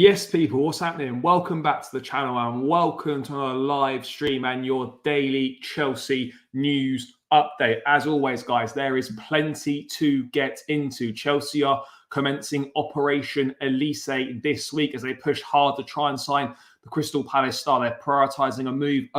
Yes, people, what's happening? Welcome back to the channel and welcome to our live stream and your daily Chelsea news update. As always, guys, there is plenty to get into. Chelsea are commencing Operation Olise this week as they push hard to try and sign the Crystal Palace star. They're prioritising a move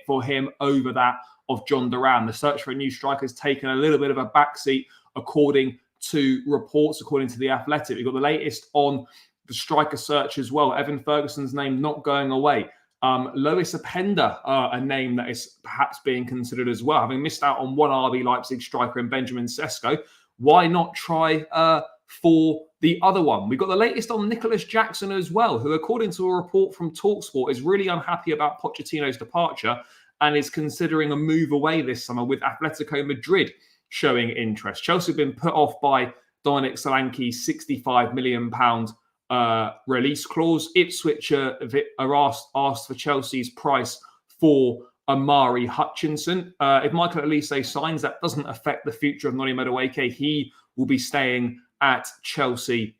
for him over that of Jhon Duran. The search for a new striker has taken a little bit of a backseat according to reports, according to The Athletic. We've got the latest on the striker search as well. Evan Ferguson's name not going away. Lois Openda, a name that is perhaps being considered as well. Having missed out on one RB Leipzig striker in Benjamin Sesko, why not try for the other one? We've got the latest on Nicholas Jackson as well, who, according to a report from TalkSport, is really unhappy about Pochettino's departure and is considering a move away this summer, with Atletico Madrid showing interest. Chelsea have been put off by Dominic Solanke's £65 million release clause. Ipswich are asked for Chelsea's price for Amari Hutchinson. If Michael Olise signs, that doesn't affect the future of Noni Madueke. He will be staying at Chelsea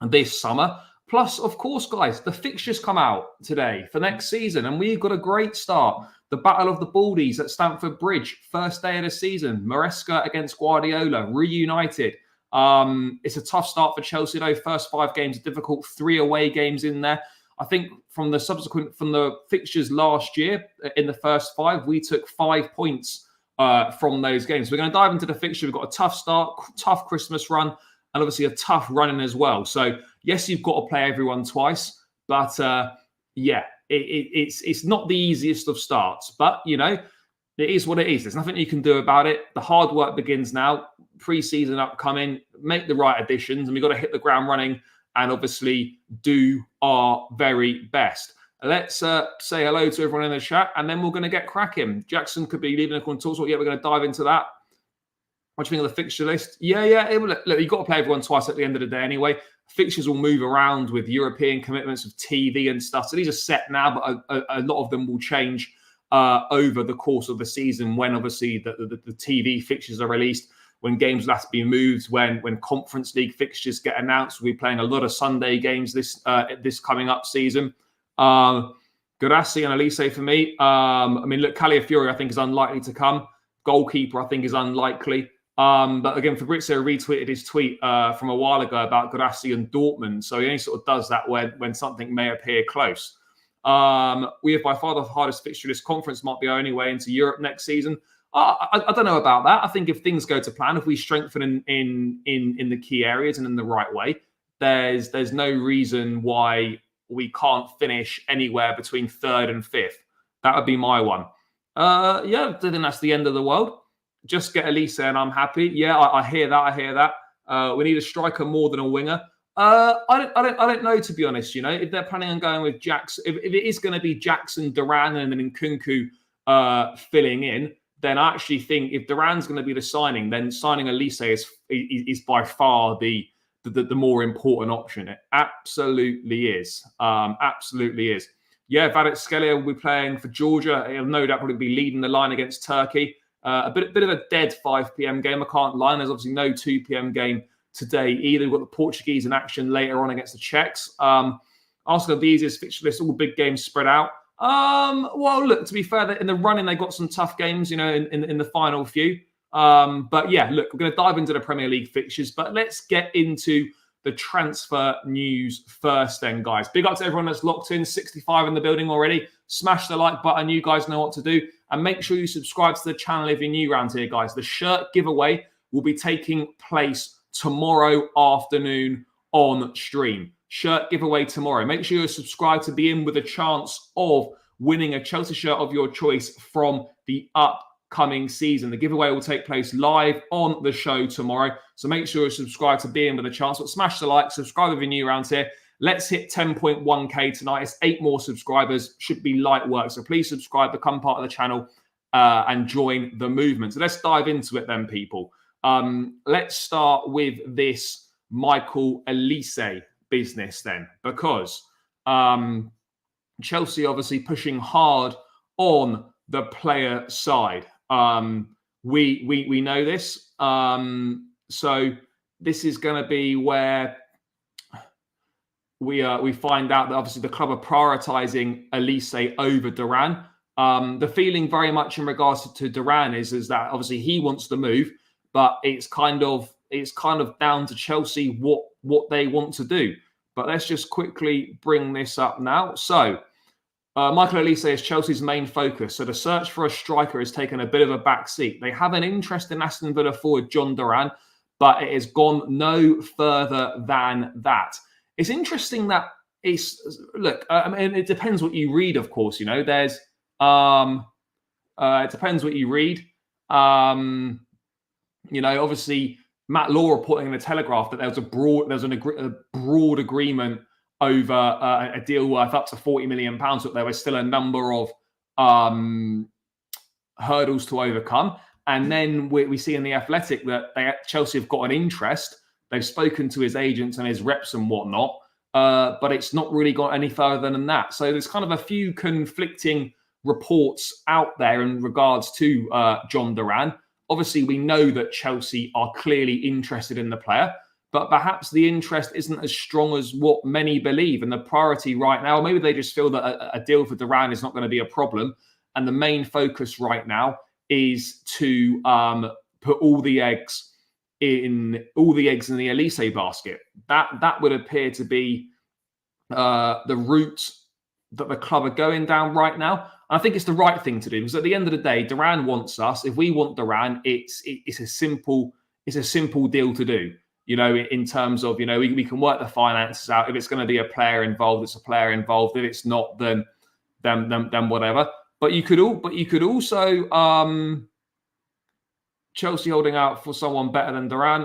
this summer. Plus, of course, guys, the fixtures come out today for next season, and we've got a great start. The Battle of the Baldies at Stamford Bridge, first day of the season. Maresca against Guardiola, reunited. It's a tough start for Chelsea, though. First 5 games are difficult, 3 away games in there. I think from the fixtures last year, in the first 5, we took 5 points from those games. We're going to dive into the fixture. We've got a tough start, tough Christmas run, and obviously a tough run-in as well. So, yes, you've got to play everyone twice, but it's not the easiest of starts. But, you know, it is what it is. There's nothing you can do about it. The hard work begins now. Pre-season upcoming, make the right additions, and we've got to hit the ground running and obviously do our very best. Let's say hello to everyone in the chat, and then we're going to get cracking. Jackson could be leaving a talk. Yeah, we're going to dive into that. What do you think of the fixture list? Look, you've got to play everyone twice at the end of the day anyway. Fixtures will move around with European commitments of TV and stuff. So these are set now, but a lot of them will change over the course of the season when obviously the TV fixtures are released, when games will have to be moved, when Conference League fixtures get announced. We'll be playing a lot of Sunday games this coming up season. Guarassi and Olise for me. Look, Calafiori I think is unlikely to come. Goalkeeper I think is unlikely. But again, Fabrizio retweeted his tweet from a while ago about Guarassi and Dortmund. So he only sort of does that when something may appear close. We have by far the hardest fixture list. Conference might be our only way into Europe next season. I don't know about that. I think if things go to plan, if we strengthen in the key areas and in the right way, there's no reason why we can't finish anywhere between 3rd and 5th. That would be my one. I don't think that's the end of the world. Just get Olise and I'm happy. Yeah, I hear that. We need a striker more than a winger. I don't know, to be honest. You know, if they're planning on going with Jackson, if it is going to be Jackson, Duran, and then Nkunku filling in, then I actually think if Duran's going to be the signing, then signing Olise is by far the more important option. It absolutely is. Absolutely is. Yeah, Kvaratskhelia will be playing for Georgia. He'll no doubt probably be leading the line against Turkey. A bit of a dead 5 p.m. game. I can't lie. There's obviously no 2 p.m. game today either. We've got the Portuguese in action later on against the Czechs. Arsenal have the easiest fixture list, all big games spread out. Well, look, to be fair, in the running, they got some tough games, you know, in the final few. But yeah, look, we're going to dive into the Premier League fixtures, but let's get into the transfer news first then, guys. Big up to everyone that's locked in, 65 in the building already. Smash the like button. You guys know what to do. And make sure you subscribe to the channel if you're new around here, guys. The shirt giveaway will be taking place tomorrow afternoon on stream. Shirt giveaway tomorrow. Make sure you're subscribed to be in with a chance of winning a Chelsea shirt of your choice from the upcoming season. The giveaway will take place live on the show tomorrow. So make sure you're subscribed to be in with a chance. But smash the like, subscribe if you're new around here. Let's hit 10.1k tonight. It's 8 more subscribers. Should be light work. So please subscribe, become part of the channel, and join the movement. So let's dive into it then, people. Let's start with this Michael Olise business then, because Chelsea obviously pushing hard on the player side. We know this. So this is going to be where we find out that obviously the club are prioritising Olise over Duran. The feeling very much in regards to Duran is that obviously he wants to move, but it's kind of down to Chelsea what they want to do. But let's just quickly bring this up now. So Michael Olise is Chelsea's main focus. So the search for a striker has taken a bit of a back seat. They have an interest in Aston Villa forward Jhon Duran, but it has gone no further than that. It's interesting that I mean, it depends what you read, of course. There's it depends what you read. Obviously Matt Law reporting in the Telegraph that there was a broad agreement over a deal worth up to £40 million, but there was still a number of hurdles to overcome. And then we see in The Athletic that Chelsea have got an interest. They've spoken to his agents and his reps and whatnot, but it's not really got any further than that. So there's kind of a few conflicting reports out there in regards to Jhon Duran. Obviously, we know that Chelsea are clearly interested in the player, but perhaps the interest isn't as strong as what many believe. And the priority right now, maybe they just feel that a deal for Duran is not going to be a problem. And the main focus right now is to put all the eggs in the Olise basket. That would appear to be the route that the club are going down right now. And I think it's the right thing to do, because at the end of the day, Duran wants us. If we want Duran, it's a simple deal to do. In terms of, we can work the finances out. If it's going to be a player involved, it's a player involved. If it's not, then whatever. But you could also Chelsea holding out for someone better than Duran.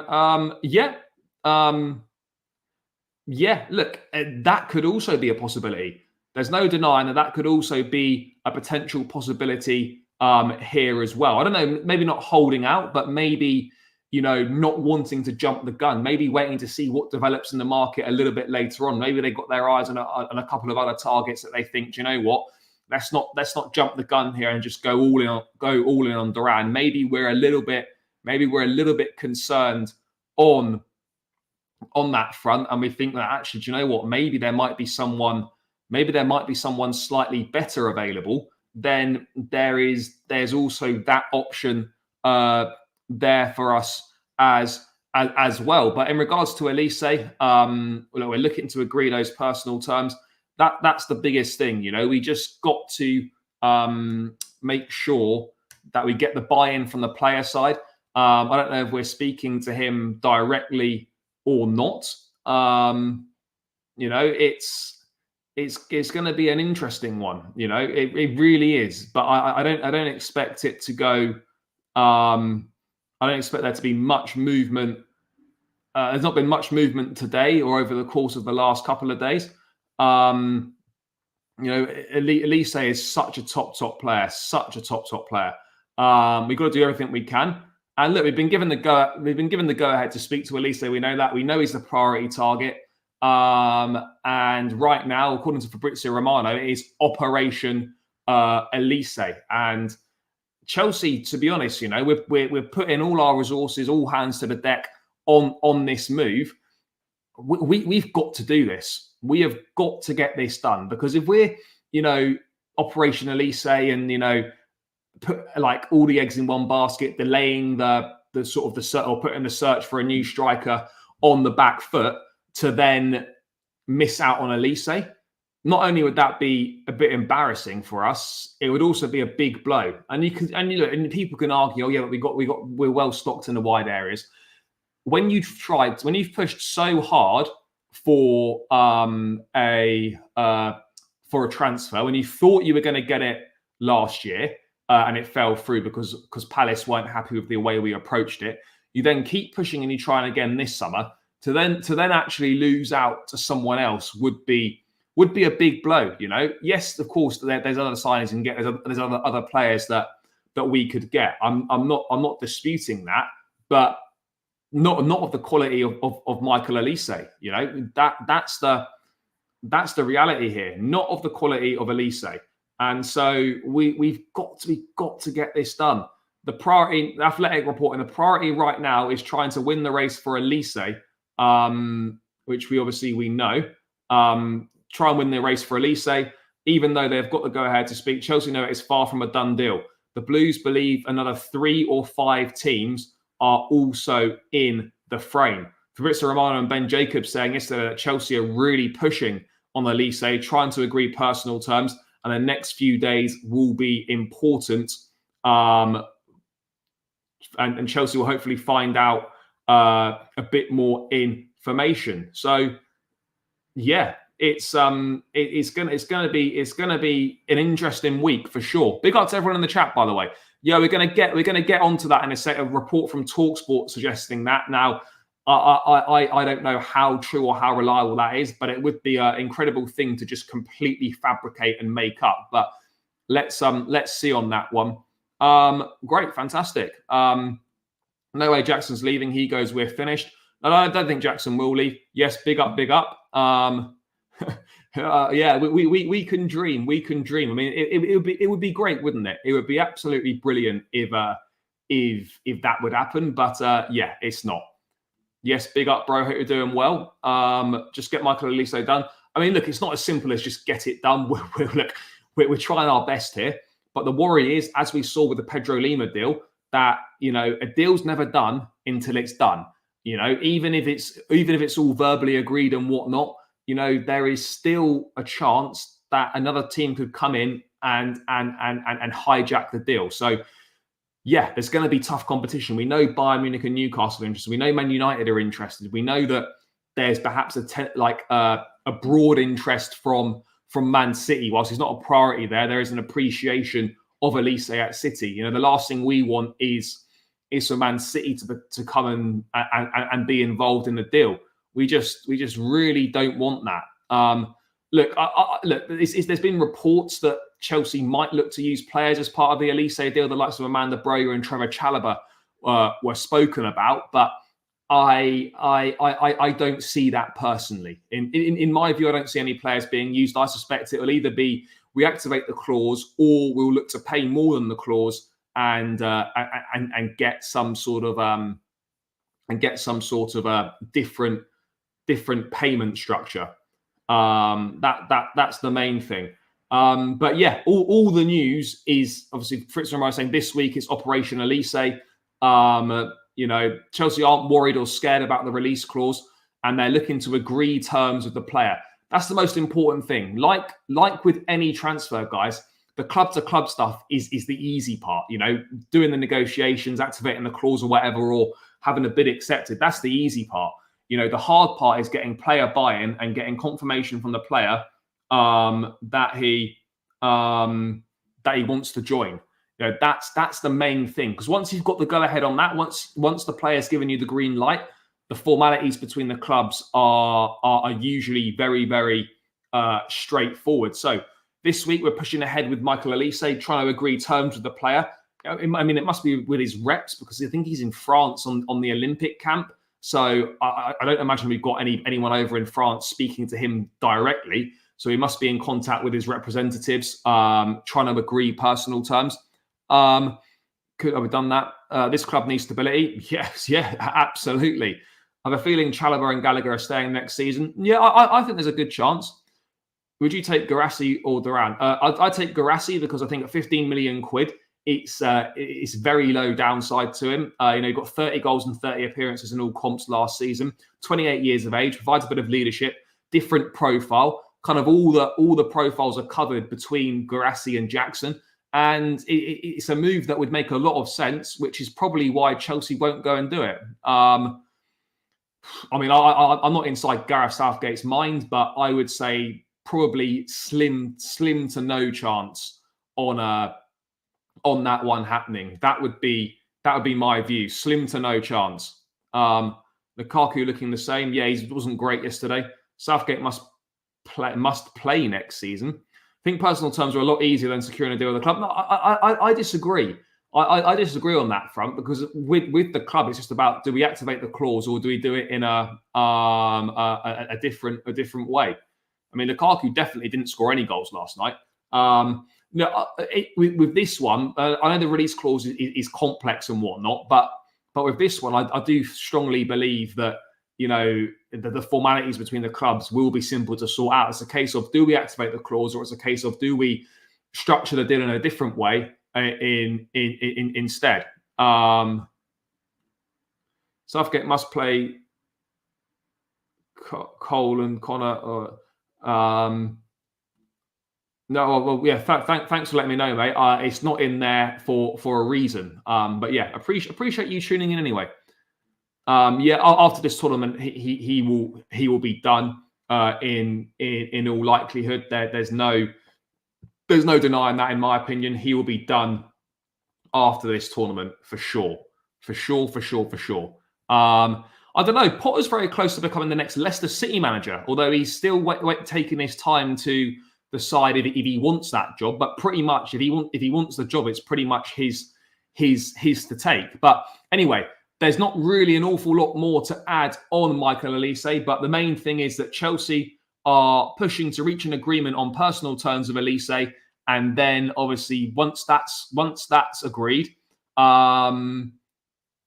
Look, that could also be a possibility. There's no denying that could also be a potential possibility here as well. I don't know, maybe not holding out, but maybe, not wanting to jump the gun, maybe waiting to see what develops in the market a little bit later on. Maybe they've got their eyes on a couple of other targets that they think, do you know what? Let's not jump the gun here and just go all in on Duran. Maybe we're a little bit concerned on that front, and we think that actually, do you know what? Maybe there might be someone slightly better available. Then there's also that option there for us as well. But in regards to Olise, we're looking to agree those personal terms. That's the biggest thing. We just got to make sure that we get the buy-in from the player side. I don't know if we're speaking to him directly or not. It's going to be an interesting one. It really is. But I don't expect it to go. I don't expect there to be much movement. There's not been much movement today or over the course of the last couple of days. Olise is such a top player, We've got to do everything we can. And look, we've been given the go ahead to speak to Olise. We know that. We know he's the priority target. And right now, according to Fabrizio Romano, it is Operation Olise. And Chelsea, to be honest, we're putting all our resources, all hands to the deck on this move. We've got to do this. We have got to get this done, because if we're, Operation Olise and, put like all the eggs in one basket, delaying the or putting the search for a new striker on the back foot to then miss out on Olise, not only would that be a bit embarrassing for us, it would also be a big blow. And people can argue, oh yeah, but we're well stocked in the wide areas. When you've pushed so hard for a transfer, when you thought you were going to get it last year, and it fell through because Palace weren't happy with the way we approached it, you then keep pushing and you try again this summer, to then actually lose out to someone else would be a big blow. Yes, of course, there's other signings and there's other players that we could get. I'm not disputing that, but not of the quality of Michael Olise. That's the reality here. Not of the quality of Olise. And so we've got to get this done. The priority, the Athletic reporting, the priority right now is trying to win the race for Olise, which we know. try and win the race for Olise. Even though they've got the go-ahead to speak, Chelsea know it's far from a done deal. The Blues believe another 3 or 5 teams are also in the frame. Fabrizio Romano and Ben Jacobs saying yesterday that Chelsea are really pushing on Olise, trying to agree personal terms, and the next few days will be important. And Chelsea will hopefully find out a bit more information. So, yeah, it's gonna be an interesting week for sure. Big up to everyone in the chat, by the way. Yeah, we're gonna get onto that in a set. A report from TalkSport suggesting that. Now, I don't know how true or how reliable that is, but it would be an incredible thing to just completely fabricate and make up. But let's see on that one. Great, fantastic. No way Jackson's leaving. He goes, we're finished. No, I don't think Jackson will leave. Yes, big up, big up. Yeah, we can dream. We can dream. I mean, it would be great, wouldn't it? It would be absolutely brilliant if that would happen. But yeah, it's not. Yes, big up, bro. Hope you're doing well. Just get Michael Olise done. I mean, look, it's not as simple as just get it done. We're trying our best here. But the worry is, as we saw with the Pedro Lima deal, that a deal's never done until it's done. Even if it's all verbally agreed and whatnot, there is still a chance that another team could come in and hijack the deal. So, yeah, there's going to be tough competition. We know Bayern Munich and Newcastle are interested. We know Man United are interested. We know that there's perhaps a broad interest from Man City. Whilst he's not a priority there is an appreciation of Olise at City. The last thing we want is for Man City to come and be involved in the deal. We just really don't want that. Look, there's been reports that Chelsea might look to use players as part of the Olise deal. The likes of Amanda Broja and Trevor Chalobah were spoken about, but I don't see that personally. In my view, I don't see any players being used. I suspect it will either be we activate the clause or we'll look to pay more than the clause and get some sort of a different payment structure. That's the main thing. But yeah, all the news is obviously Fritz Romero saying this week it's Operation Olise. Chelsea aren't worried or scared about the release clause, and they're looking to agree terms with the player. That's the most important thing. Like with any transfer, guys, the club-to-club stuff is the easy part. Doing the negotiations, activating the clause or whatever, or having a bid accepted. That's the easy part. The hard part is getting player buy-in and getting confirmation from the player that he wants to join. That's the main thing. Because once you've got the go-ahead on that, once the player's given you the green light, the formalities between the clubs are usually very, very straightforward. So this week we're pushing ahead with Michael Olise, trying to agree terms with the player. I mean, it must be with his reps because I think he's in France on the Olympic camp. So I don't imagine we've got anyone over in France speaking to him directly. So he must be in contact with his representatives, trying to agree personal terms. Could have we done that? This club needs stability. Yes, yeah, absolutely. I have a feeling Chalobah and Gallagher are staying next season. Yeah, I think there's a good chance. Would you take Guirassy or Duran? I'd take Guirassy because I think at 15 million quid, it's very low downside to him. He got 30 goals and 30 appearances in all comps last season. 28 years of age, provides a bit of leadership, different profile. Kind of all the profiles are covered between Guirassy and Jackson. And it's a move that would make a lot of sense, which is probably why Chelsea won't go and do it. I mean, I'm not inside Gareth Southgate's mind, but I would say probably slim to no chance on that one happening. That would be my view. Slim to no chance. Lukaku looking the same. Yeah, he wasn't great yesterday. Southgate must play next season. I think personal terms are a lot easier than securing a deal with the club. No, I disagree. I disagree on that front because with the club, it's just about do we activate the clause or do we do it in a different way? I mean, Lukaku definitely didn't score any goals last night. With this one, I know the release clause is complex and whatnot, but with this one, I do strongly believe that the formalities between the clubs will be simple to sort out. It's a case of, do we activate the clause, or it's a case of, do we structure the deal in a different way instead. Southgate must play Cole and Connor. No, well, yeah. Thanks for letting me know, mate. It's not in there for a reason. But yeah, appreciate you tuning in anyway. Yeah, after this tournament, he will be done. In all likelihood, there's no denying that. In my opinion, he will be done after this tournament for sure. I don't know. Potter's very close to becoming the next Leicester City manager, although he's still taking his time to decide if he wants that job. But pretty much, if he wants the job, it's pretty much his to take. But anyway, there's not really an awful lot more to add on Michael Olise. But the main thing is that Chelsea are pushing to reach an agreement on personal terms with Olise, and then obviously once that's agreed, then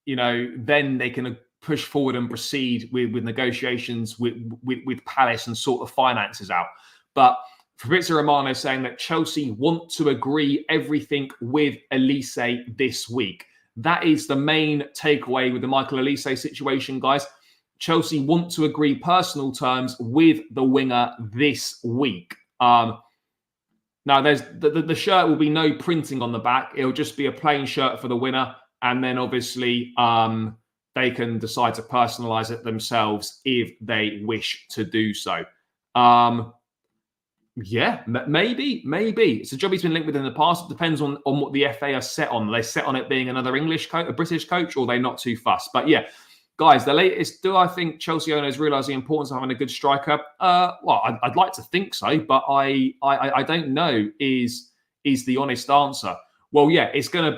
they can push forward and proceed with negotiations with Palace and sort the finances out. But Fabrizio Romano is saying that Chelsea want to agree everything with Olise this week. That is the main takeaway with the Michael Olise situation, guys. Chelsea want to agree personal terms with the winger this week. Now, there's the shirt will be no printing on the back. It'll just be a plain shirt for the winner, and then obviously they can decide to personalize it themselves if they wish to do so. Yeah, maybe. It's a job he's been linked with in the past. It depends on what the FA are set on. Are they set on it being another English coach, a British coach, or are they not too fussed? But yeah, guys, the latest, do I think Chelsea owners realise the importance of having a good striker? Well, I'd like to think so, but I don't know is the honest answer. Well, yeah, it's going to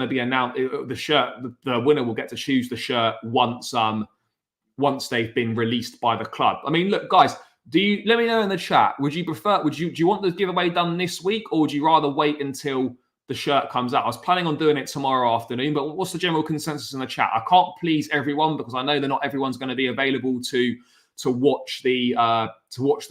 be announced. The shirt, the winner will get to choose the shirt once they've been released by the club. I mean, look, guys, let me know in the chat. Do you want the giveaway done this week, or would you rather wait until the shirt comes out? I was planning on doing it tomorrow afternoon, but what's the general consensus in the chat? I can't please everyone because I know that not everyone's going to be available to watch the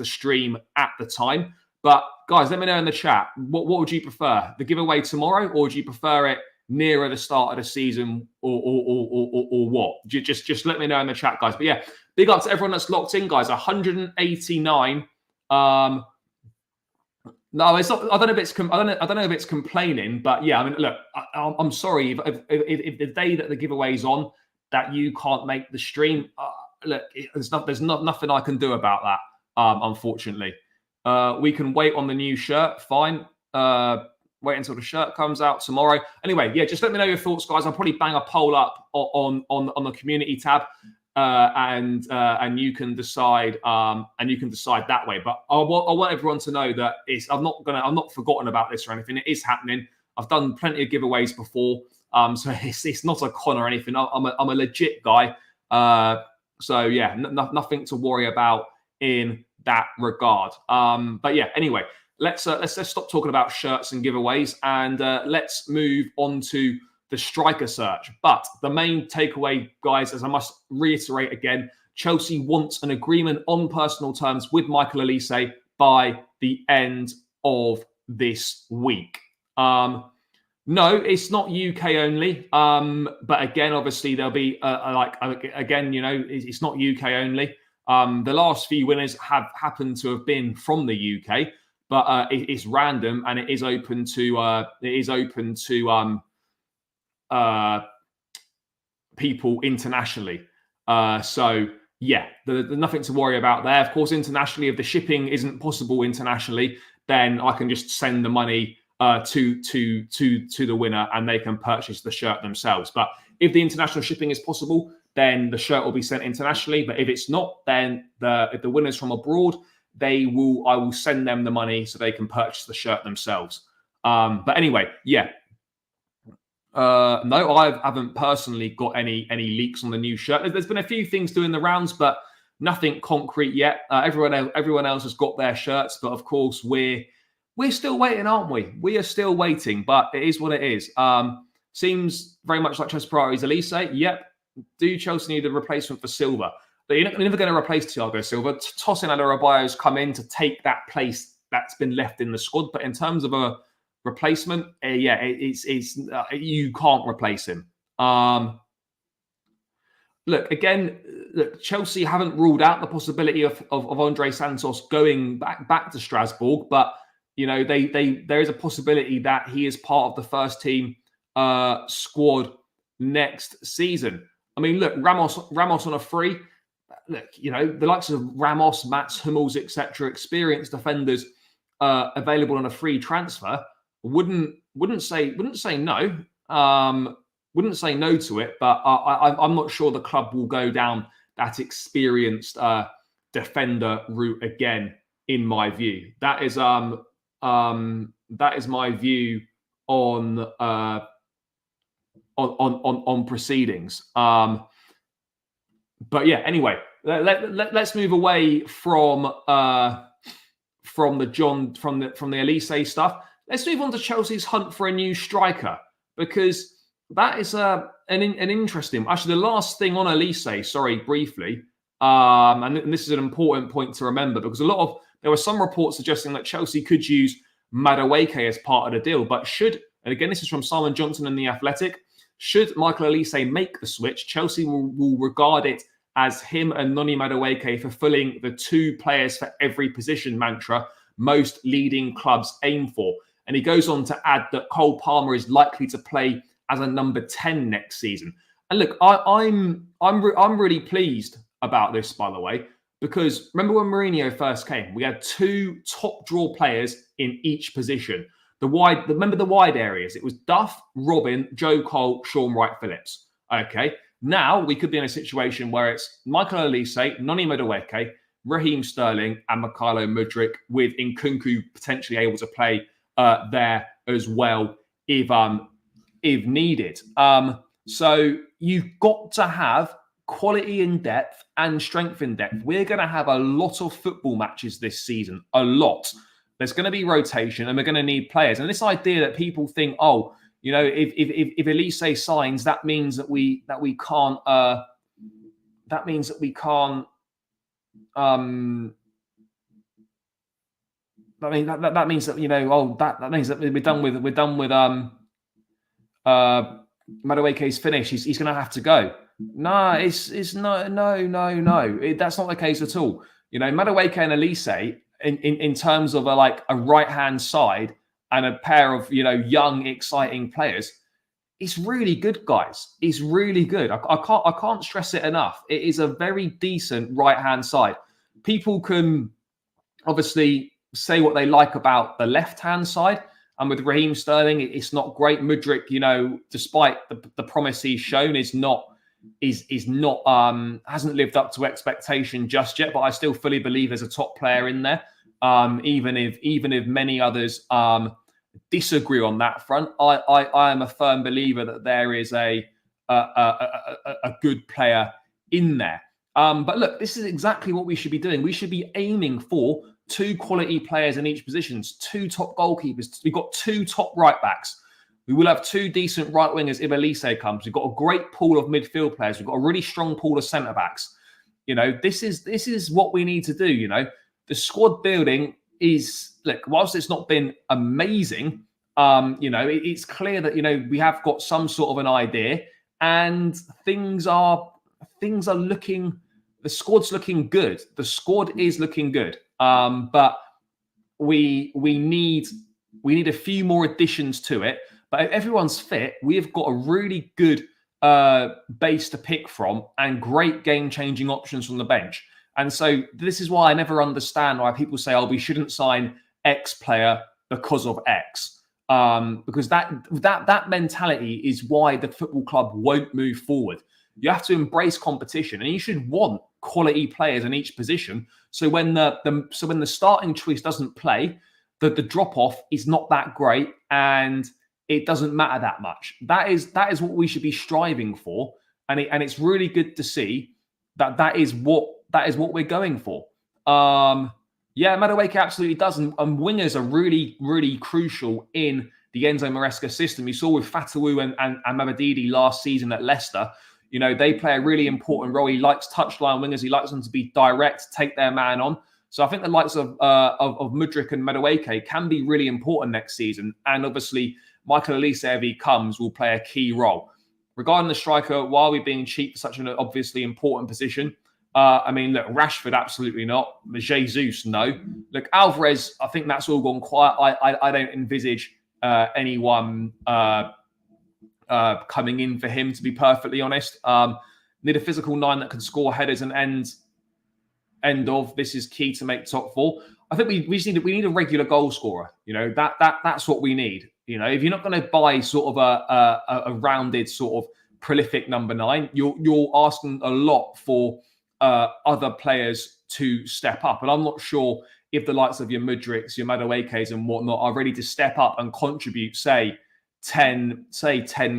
stream at the time. But guys, let me know in the chat. What would you prefer? The giveaway tomorrow, or would you prefer it nearer the start of the season, or what? Just let me know in the chat, guys. But yeah, big up to everyone that's locked in, guys. 189. No, it's not. I don't know if it's complaining, but yeah. I mean, look, I'm sorry if the day that the giveaway's on that you can't make the stream. Look, there's nothing I can do about that. Unfortunately. We can wait on the new shirt. Fine. Wait until the shirt comes out tomorrow. Anyway, yeah, just let me know your thoughts, guys. I'll probably bang a poll up on the community tab, and you can decide. That way. But I want everyone to know that I'm not forgotten about this or anything. It is happening. I've done plenty of giveaways before, so it's not a con or anything. I'm a legit guy. So yeah, nothing to worry about in that regard. But yeah, anyway, let's stop talking about shirts and giveaways, and let's move on to the striker search. But the main takeaway, guys, as I must reiterate again, Chelsea wants an agreement on personal terms with Michael Olise by the end of this week. No, it's not UK only. But again, obviously there'll be it's not UK only. The last few winners have happened to have been from the UK, but it's random and it is open to people internationally. So yeah, there's nothing to worry about there. Of course, internationally, if the shipping isn't possible internationally, then I can just send the money to the winner and they can purchase the shirt themselves. But if the international shipping is possible, then the shirt will be sent internationally. But if it's not, then if the winner's from abroad, I will send them the money so they can purchase the shirt themselves. But anyway, yeah. No, I haven't personally got any leaks on the new shirt. There's been a few things doing the rounds, but nothing concrete yet. Everyone else has got their shirts, but of course we're still waiting, aren't we? We are still waiting, but it is what it is. Seems very much like Chelsea priorities. Olise, yep. Do Chelsea need a replacement for Silva? But you're never going to replace Thiago Silva. Tosin Adarabioyo's come in to take that place that's been left in the squad. But in terms of a replacement, you can't replace him. Look, Chelsea haven't ruled out the possibility of Andre Santos going back to Strasbourg, but there is a possibility that he is part of the first team squad next season. I mean, look, Ramos on a free. Look, the likes of Ramos, Mats Hummels, etc., experienced defenders available on a free transfer. Wouldn't say no. Wouldn't say no to it, but I'm not sure the club will go down that experienced defender route again. In my view, that is my view on proceedings. But yeah, anyway, let's move away from the Jhon from the Olise stuff. Let's move on to Chelsea's hunt for a new striker, because that is an interesting. Actually, the last thing on Olise, sorry, briefly, and this is an important point to remember, because there were some reports suggesting that Chelsea could use Madueke as part of the deal, but and again, this is from Simon Johnson in The Athletic, should Michael Olise make the switch, Chelsea will regard it as him and Noni Madueke fulfilling the 2 players for every position mantra most leading clubs aim for. And he goes on to add that Cole Palmer is likely to play as a number 10 next season. And look, I'm really pleased about this, by the way, because remember when Mourinho first came, we had 2 top draw players in each position. Remember the wide areas? It was Duff, Robin, Joe Cole, Sean Wright-Phillips. Okay, now we could be in a situation where it's Michael Olise, Noni Madueke, Raheem Sterling, and Mykhailo Mudryk, with Nkunku potentially able to play there as well if needed. So you've got to have quality in depth and strength in depth. We're going to have a lot of football matches this season, a lot. There's going to be rotation, and we're going to need players. And this idea that people think, if Olise signs, that means that we can't. That means that we can't. That means that that means that we're done with Madueke's finish. He's going to have to go. No, it's no. That's not the case at all. Madueke and Olise, in terms of a right-hand side and a pair of young, exciting players, it's really good, guys. It's really good. I can't stress it enough. It is a very decent right-hand side. People can obviously say what they like about the left-hand side. And with Raheem Sterling, it's not great. Mudryk, despite the promise he's shown, hasn't lived up to expectation just yet. But I still fully believe there's a top player in there. Even if many others disagree on that front, I am a firm believer that there is a good player in there. But look, this is exactly what we should be doing. We should be aiming for 2 quality players in each position, 2 top goalkeepers. We've got 2 top right backs. We will have 2 decent right wingers if Olise comes. We've got a great pool of midfield players. We've got a really strong pool of centre backs. This is what we need to do. The squad building is, look, whilst it's not been amazing, it's clear that we have got some sort of an idea, and things are looking. The squad's looking good. The squad is looking good. But we need a few more additions to it. But if everyone's fit, we've got a really good base to pick from and great game-changing options from the bench. And so this is why I never understand why people say, we shouldn't sign X player because of X. Because that mentality is why the football club won't move forward. You have to embrace competition, and you should want quality players in each position. So when the starting choice doesn't play, the drop off is not that great, and it doesn't matter that much. That is what we should be striving for, and it's really good to see that is what we're going for. Madueke absolutely does, and wingers are really, really crucial in the Enzo Maresca system. You saw with Fatawu and Mamadidi last season at Leicester. You know, they play a really important role. He likes touchline wingers. He likes them to be direct, take their man on. So I think the likes of Mudryk and Madueke can be really important next season. And obviously, Michael Olise, if he comes, will play a key role. Regarding the striker, why are we being cheap for such an obviously important position? I mean, look, Rashford, absolutely not. Jesus, no. Look, Alvarez, I think that's all gone quiet. I don't envisage anyone coming in for him, to be perfectly honest. Need a physical 9 that can score headers and end of. This is key to make top 4. I think we just need a regular goal scorer. You know, that's what we need. You know, if you're not going to buy sort of a rounded sort of prolific number 9, you're asking a lot for other players to step up. And I'm not sure if the likes of your Mudryks, your Maduekes and whatnot are ready to step up and contribute, say 10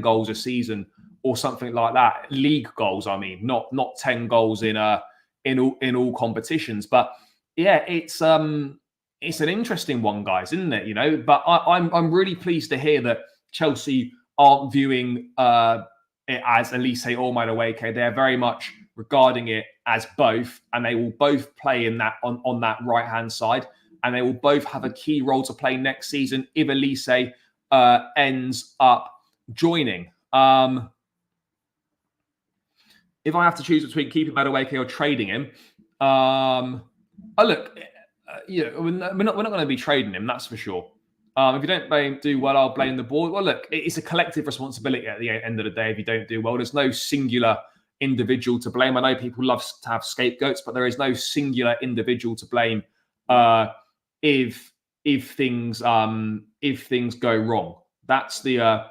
goals a season or something like that. League goals, I mean, not 10 goals in all competitions. But yeah, it's an interesting one, guys, isn't it? You know, but I'm really pleased to hear that Chelsea aren't viewing it as Olise or Madueke. They're very much regarding it as both, and they will both play in that on that right hand side, and they will both have a key role to play next season if Olise ends up joining. If I have to choose between keeping Madueke or trading him, look, we're not going to be trading him, that's for sure. If you don't do well, I'll blame the board. Well, look, it's a collective responsibility at the end of the day if you don't do well. There's no singular individual to blame. I know people love to have scapegoats, but there is no singular individual to blame if things go wrong. That's the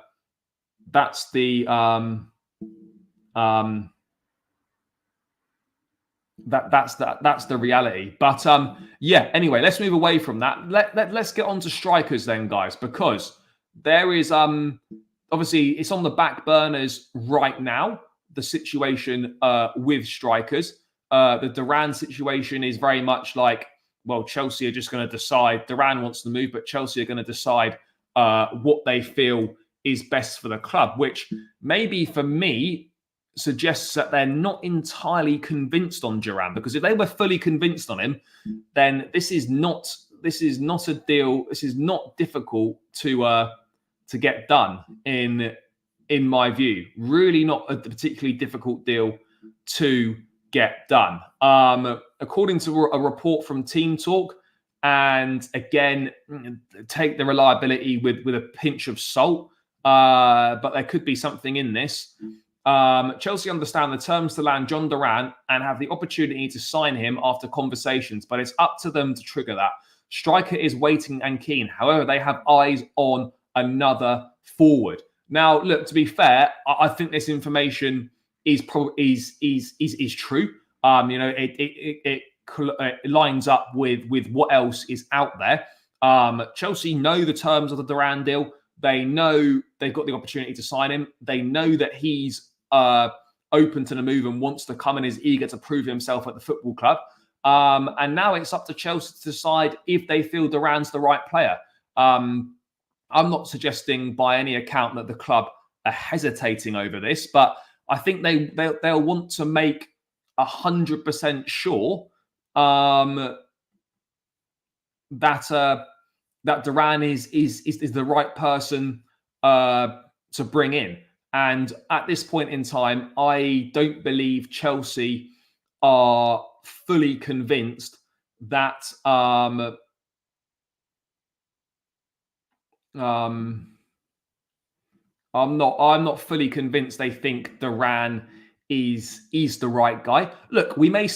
reality. But yeah, anyway, let's move away from that. Let's get on to strikers then, guys, because there is obviously it's on the back burners right now, the situation with strikers. The Duran situation is very much like, well, Chelsea are just going to decide. Duran wants to move, but Chelsea are going to decide what they feel is best for the club, which maybe for me suggests that they're not entirely convinced on Duran, because if they were fully convinced on him, then this is not a deal. This is not difficult to get done in my view. Really not a particularly difficult deal to get done. According to a report from Team Talk, and again, take the reliability with a pinch of salt, but there could be something in this. Chelsea understand the terms to land Jhon Duran and have the opportunity to sign him after conversations, but it's up to them to trigger that. Striker is waiting and keen. However, they have eyes on another forward. Now, look, to be fair, I think this information is true. It lines up with what else is out there. Chelsea know the terms of the Duran deal. They know they've got the opportunity to sign him. They know that he's open to the move and wants to come and is eager to prove himself at the football club. And now it's up to Chelsea to decide if they feel Duran's the right player. I'm not suggesting by any account that the club are hesitating over this, but I think they'll want to make 100% sure that Duran is the right person to bring in. And at this point in time, I don't believe Chelsea are fully convinced that I'm not fully convinced they think Duran is the right guy. Look, we may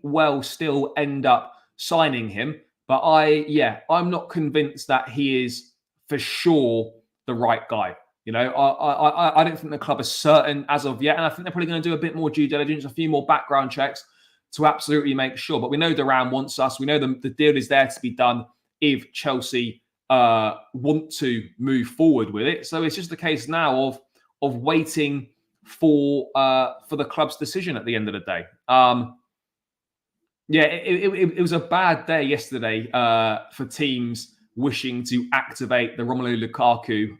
well still end up signing him, but I'm not convinced that he is for sure the right guy. You know, I don't think the club is certain as of yet, and I think they're probably going to do a bit more due diligence, a few more background checks to absolutely make sure. But we know Duran wants us. We know the deal is there to be done if Chelsea want to move forward with it. So it's just a case now of waiting for the club's decision at the end of the day. It was a bad day yesterday for teams wishing to activate the Romelu Lukaku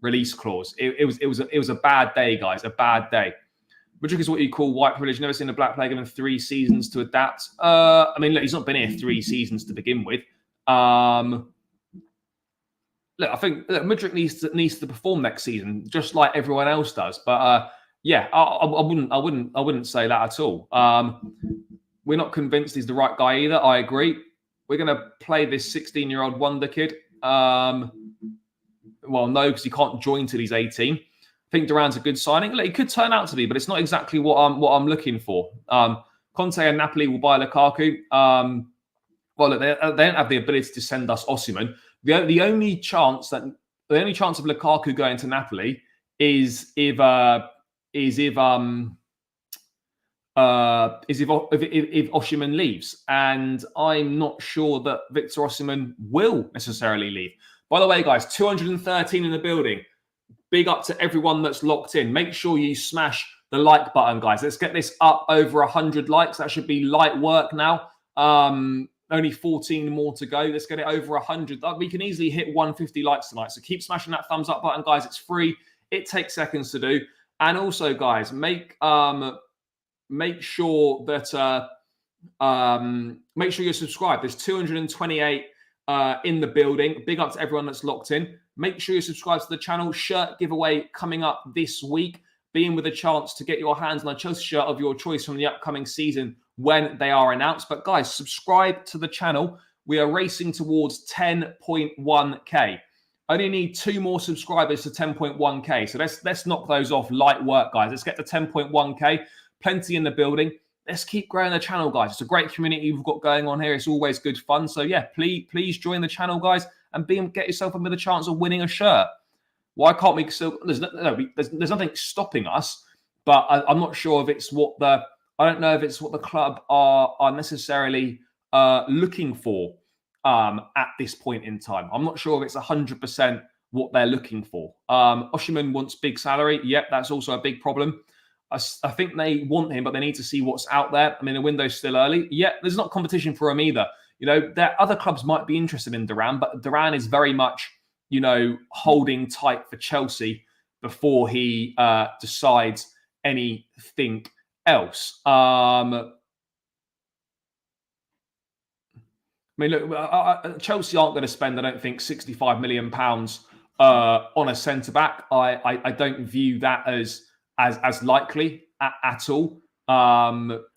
release clause. It was a bad day, guys. A bad day. Which is what you call white privilege. Never seen a black player given 3 seasons to adapt. I mean, look, he's not been here 3 seasons to begin with. Look, I think Mudryk needs to perform next season, just like everyone else does. But yeah, I wouldn't say that at all. We're not convinced he's the right guy either. I agree. We're going to play this 16-year-old wonder kid. Well, no, because he can't join till he's 18. I think Duran's a good signing. Look, he could turn out to be, but it's not exactly what I'm looking for. Conte and Napoli will buy Lukaku. Well, look, they don't have the ability to send us Osimhen. The only chance of Lukaku going to Napoli is if Osimhen leaves, and I'm not sure that Victor Osimhen will necessarily leave. By the way, guys, 213 in the building. Big up to everyone that's locked in. Make sure you smash the like button, guys. Let's get this up over 100 likes. That should be light work now. Only 14 more to go. Let's get it over 100. We can easily hit 150 likes tonight. So keep smashing that thumbs up button, guys. It's free. It takes seconds to do. And also, guys, make sure that make sure you're subscribed. There's 228 in the building. Big up to everyone that's locked in. Make sure you subscribe to the channel. Shirt giveaway coming up this week. Being with a chance to get your hands on a Chelsea shirt of your choice from the upcoming season when they are announced. But guys, subscribe to the channel. We are racing towards 10.1k. Only need 2 more subscribers to 10.1k. So let's knock those off. Light work, guys. Let's get to 10.1k. Plenty in the building. Let's keep growing the channel, guys. It's a great community we've got going on here. It's always good fun. So yeah, please join the channel, guys, and get yourself with a chance of winning a shirt. Why can't we still? There's nothing stopping us, but I'm not sure if it's what I don't know if it's what the club are necessarily looking for at this point in time. I'm not sure if it's 100% what they're looking for. Osimhen wants big salary. Yep, that's also a big problem. I think they want him, but they need to see what's out there. I mean, the window's still early. Yeah, there's not competition for him either. You know, other clubs might be interested in Duran, but Duran is very much, you know, holding tight for Chelsea before he decides anything else. I mean, look, Chelsea aren't going to spend, I don't think, £65 million on a centre-back. I don't view that as likely at all.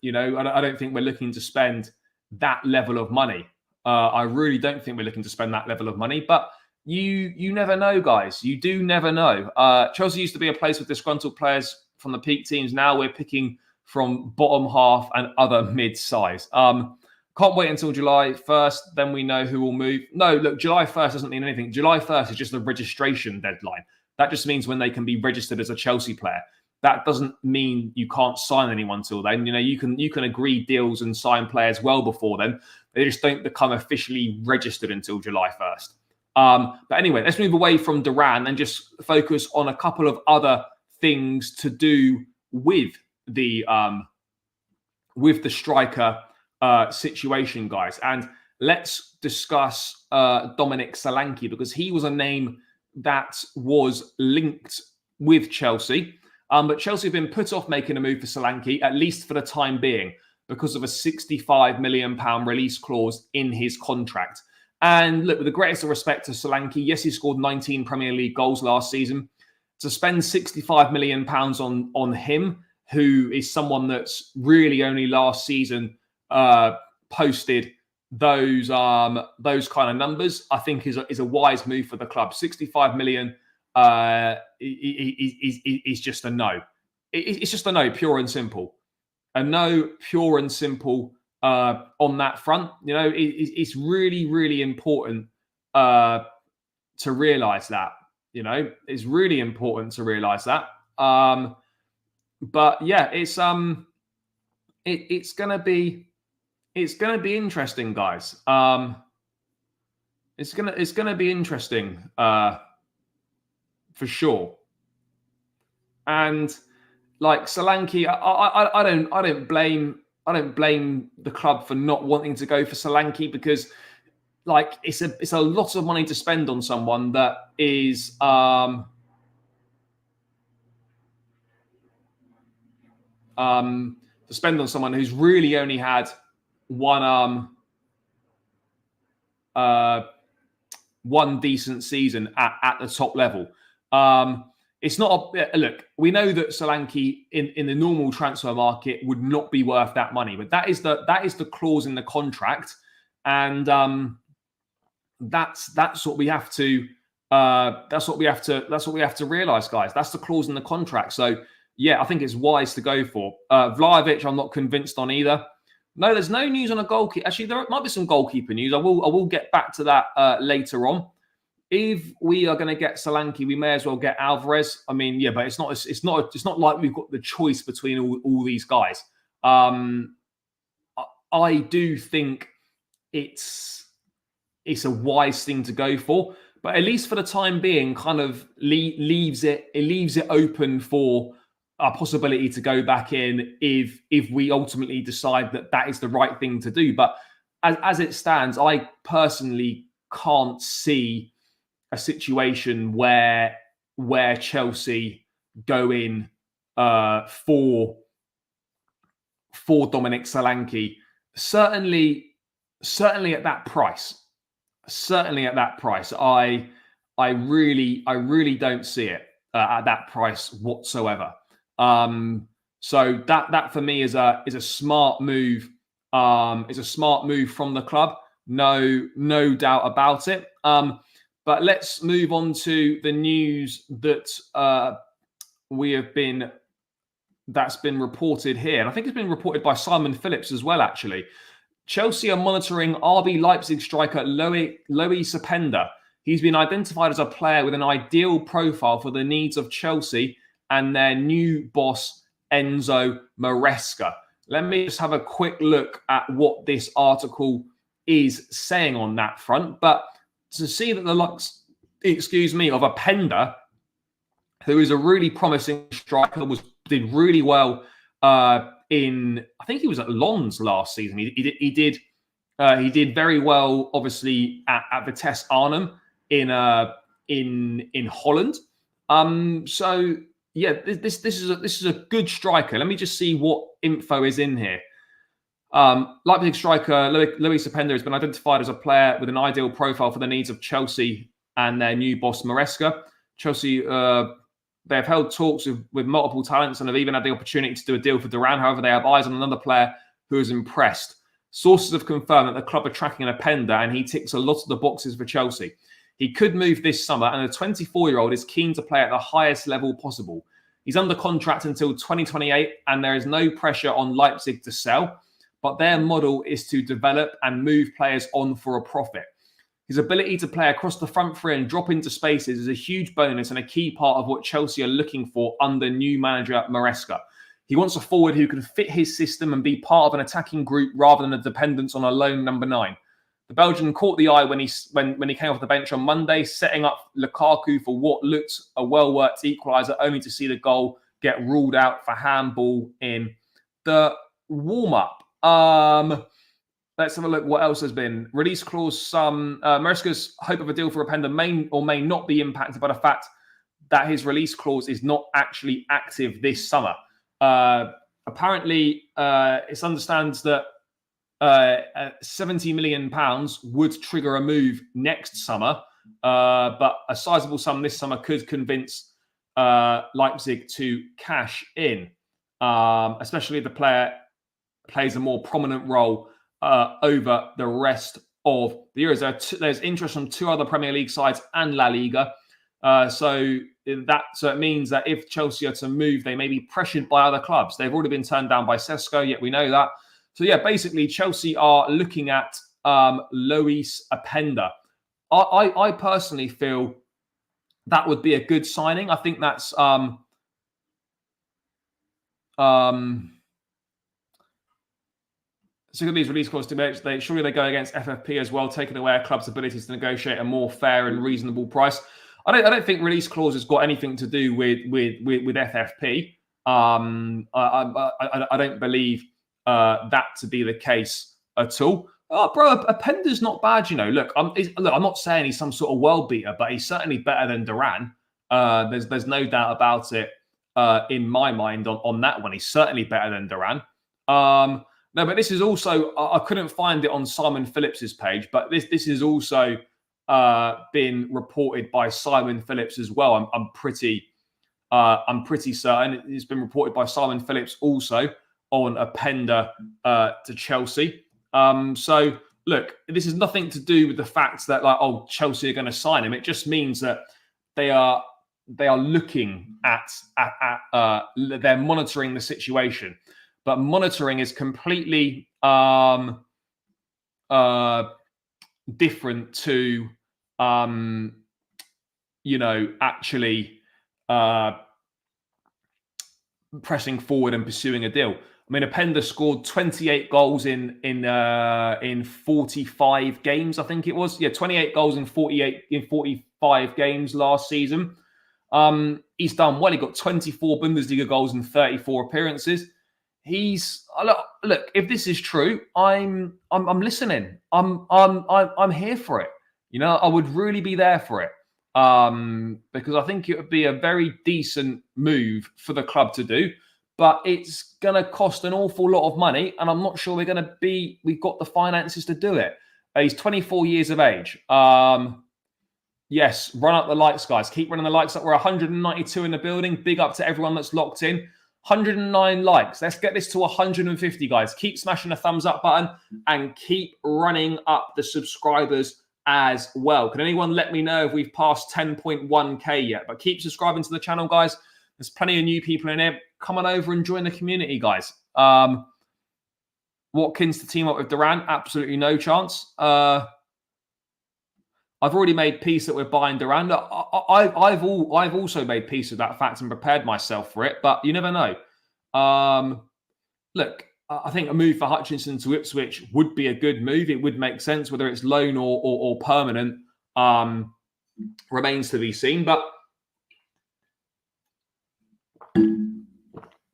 You know, I don't think we're looking to spend that level of money. I really don't think we're looking to spend that level of money, but you never know, guys. You do never know. Chelsea used to be a place with disgruntled players from the peak teams. Now we're picking from bottom half and other mid-size. Can't wait until July 1st. Then we know who will move. No, look, July 1st doesn't mean anything. July 1st is just the registration deadline. That just means when they can be registered as a Chelsea player. That doesn't mean you can't sign anyone till then. You know, you can agree deals and sign players well before then. They just don't become officially registered until July 1st. But anyway, let's move away from Duran and just focus on a couple of other things to do with the striker situation, guys. And let's discuss Dominic Solanke, because he was a name that was linked with Chelsea. But Chelsea have been put off making a move for Solanke, at least for the time being, because of a £65 million release clause in his contract. And look, with the greatest of respect to Solanke, yes, he scored 19 Premier League goals last season. To spend £65 million on him, who is someone that's really only last season posted those kind of numbers, I think is a wise move for the club. 65 million is just a no. It's just a no, pure and simple. A no, pure and simple on that front. You know, it's really, really important to realise that. You know, it's really important to realise that. But yeah, it's gonna be interesting, guys. It's gonna be interesting for sure. And like Solanke, I don't blame the club for not wanting to go for Solanke, because like it's a lot of money to spend on someone that is to spend on someone who's really only had one decent season at the top level. It's not look. We know that Solanke in the normal transfer market would not be worth that money, but that is the clause in the contract, and that's what we have to realize, guys. That's the clause in the contract. So yeah, I think it's wise to go for Vlahovic. I'm not convinced on either. No, there's no news on a goalkeeper. Actually, there might be some goalkeeper news. I will get back to that later on. If we are going to get Solanke, we may as well get Alvarez. I mean, yeah, but it's not like we've got the choice between all these guys. I do think it's a wise thing to go for, but at least for the time being, kind of leaves it open for a possibility to go back in if we ultimately decide that is the right thing to do. But as it stands, I personally can't see a situation where Chelsea go in for Dominic Solanke. Certainly at that price. I really don't see it at that price whatsoever. So that for me is a smart move. Is a smart move from the club. No doubt about it. But let's move on to the news that that's been reported here. And I think it's been reported by Simon Phillips as well, actually. Chelsea are monitoring RB Leipzig striker Lois Openda. He's been identified as a player with an ideal profile for the needs of Chelsea and their new boss, Enzo Maresca. Let me just have a quick look at what this article is saying on that front. But to see that the likes, of Openda, who is a really promising striker, did really well I think he was at Lens last season. He did very well, obviously at Vitesse Arnhem in Holland. So yeah, this is a good striker. Let me just see what info is in here. Leipzig striker Lois Openda has been identified as a player with an ideal profile for the needs of Chelsea and their new boss Maresca. Chelsea, they have held talks with multiple talents and have even had the opportunity to do a deal for Duran. However, they have eyes on another player who is impressed. Sources have confirmed that the club are tracking an Openda, and he ticks a lot of the boxes for Chelsea. He could move this summer, and the 24-year-old is keen to play at the highest level possible. He's under contract until 2028, and there is no pressure on Leipzig to sell, but their model is to develop and move players on for a profit. His ability to play across the front three and drop into spaces is a huge bonus and a key part of what Chelsea are looking for under new manager Maresca. He wants a forward who can fit his system and be part of an attacking group rather than a dependence on a lone number 9. The Belgian caught the eye when he came off the bench on Monday, setting up Lukaku for what looked a well-worked equaliser, only to see the goal get ruled out for handball in the warm-up. Let's have a look what else has been. Release clause. Maresca's hope of a deal for Openda may or may not be impacted by the fact that his release clause is not actually active this summer. Apparently, it understands that £70 million would trigger a move next summer, but a sizable sum this summer could convince Leipzig to cash in, especially if the player plays a more prominent role over the rest of the Euros. There's interest from 2 other Premier League sides and La Liga. So it means that if Chelsea are to move, they may be pressured by other clubs. They've already been turned down by Sesko, yet we know that. So yeah, basically Chelsea are looking at Lois Openda. I personally feel that would be a good signing. I think that's so these release clauses surely they go against FFP as well, taking away a club's abilities to negotiate a more fair and reasonable price. I don't think release clauses got anything to do with FFP. I don't believe that to be the case at all. Oh, bro, Openda's not bad, you know. Look, I'm not saying he's some sort of world beater, but he's certainly better than Duran. There's no doubt about it in my mind on that one. He's certainly better than Duran. No, but this is also, I couldn't find it on Simon Phillips's page, but this is also been reported by Simon Phillips as well. I'm pretty certain it's been reported by Simon Phillips also on Openda to Chelsea. So look, this is nothing to do with the fact that Chelsea are going to sign him. It just means that they are looking at they're monitoring the situation. But monitoring is completely different to, actually pressing forward and pursuing a deal. I mean, Openda scored 28 goals in 45 games, I think it was. Yeah, 28 goals in 45 games last season. He's done well. He got 24 Bundesliga goals in 34 appearances. He's look. If this is true, I'm listening. I'm here for it. I would really be there for it. Because I think it would be a very decent move for the club to do, but it's going to cost an awful lot of money, and I'm not sure we've got the finances to do it. He's 24 years of age. Yes, run up the lights, guys. Keep running the lights up. We're 192 in the building. Big up to everyone that's locked in. 109 likes. Let's get this to 150, guys. Keep smashing the thumbs up button and keep running up the subscribers as well. Can anyone let me know if we've passed 10.1k yet? But keep subscribing to the channel, guys. There's plenty of new people in here. Come on over and join the community, guys. Watkins to team up with Duran? Absolutely no chance. I've already made peace that we're buying Duran. I've also made peace with that fact and prepared myself for it, but you never know. Look, I think a move for Hutchinson to Ipswich would be a good move. It would make sense, whether it's loan or permanent, remains to be seen. But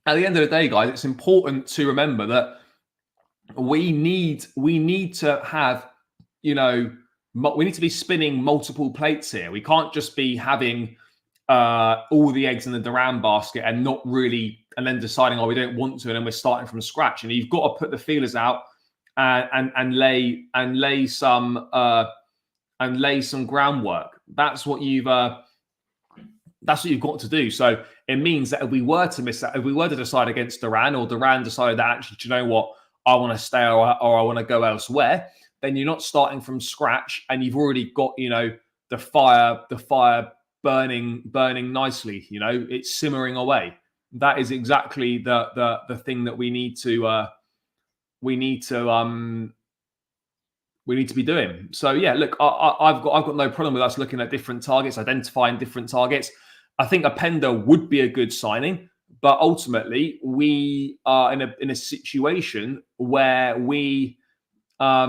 at the end of the day, guys, it's important to remember that we need to have, we need to be spinning multiple plates here. We can't just be having all the eggs in the Duran basket and not really, and then deciding, we don't want to, and then we're starting from scratch. And you've got to put the feelers out and lay some groundwork. That's what you've got to do. So it means that if we were to miss that, if we were to decide against Duran, or Duran decided that actually, do you know what, I want to stay or I want to go elsewhere, then you're not starting from scratch, and you've already got, the fire burning nicely. It's simmering away. That is exactly the thing that we need to be doing. So yeah, look, I've got no problem with us looking at different targets, identifying different targets. I think Openda would be a good signing, but ultimately we are in a situation where we are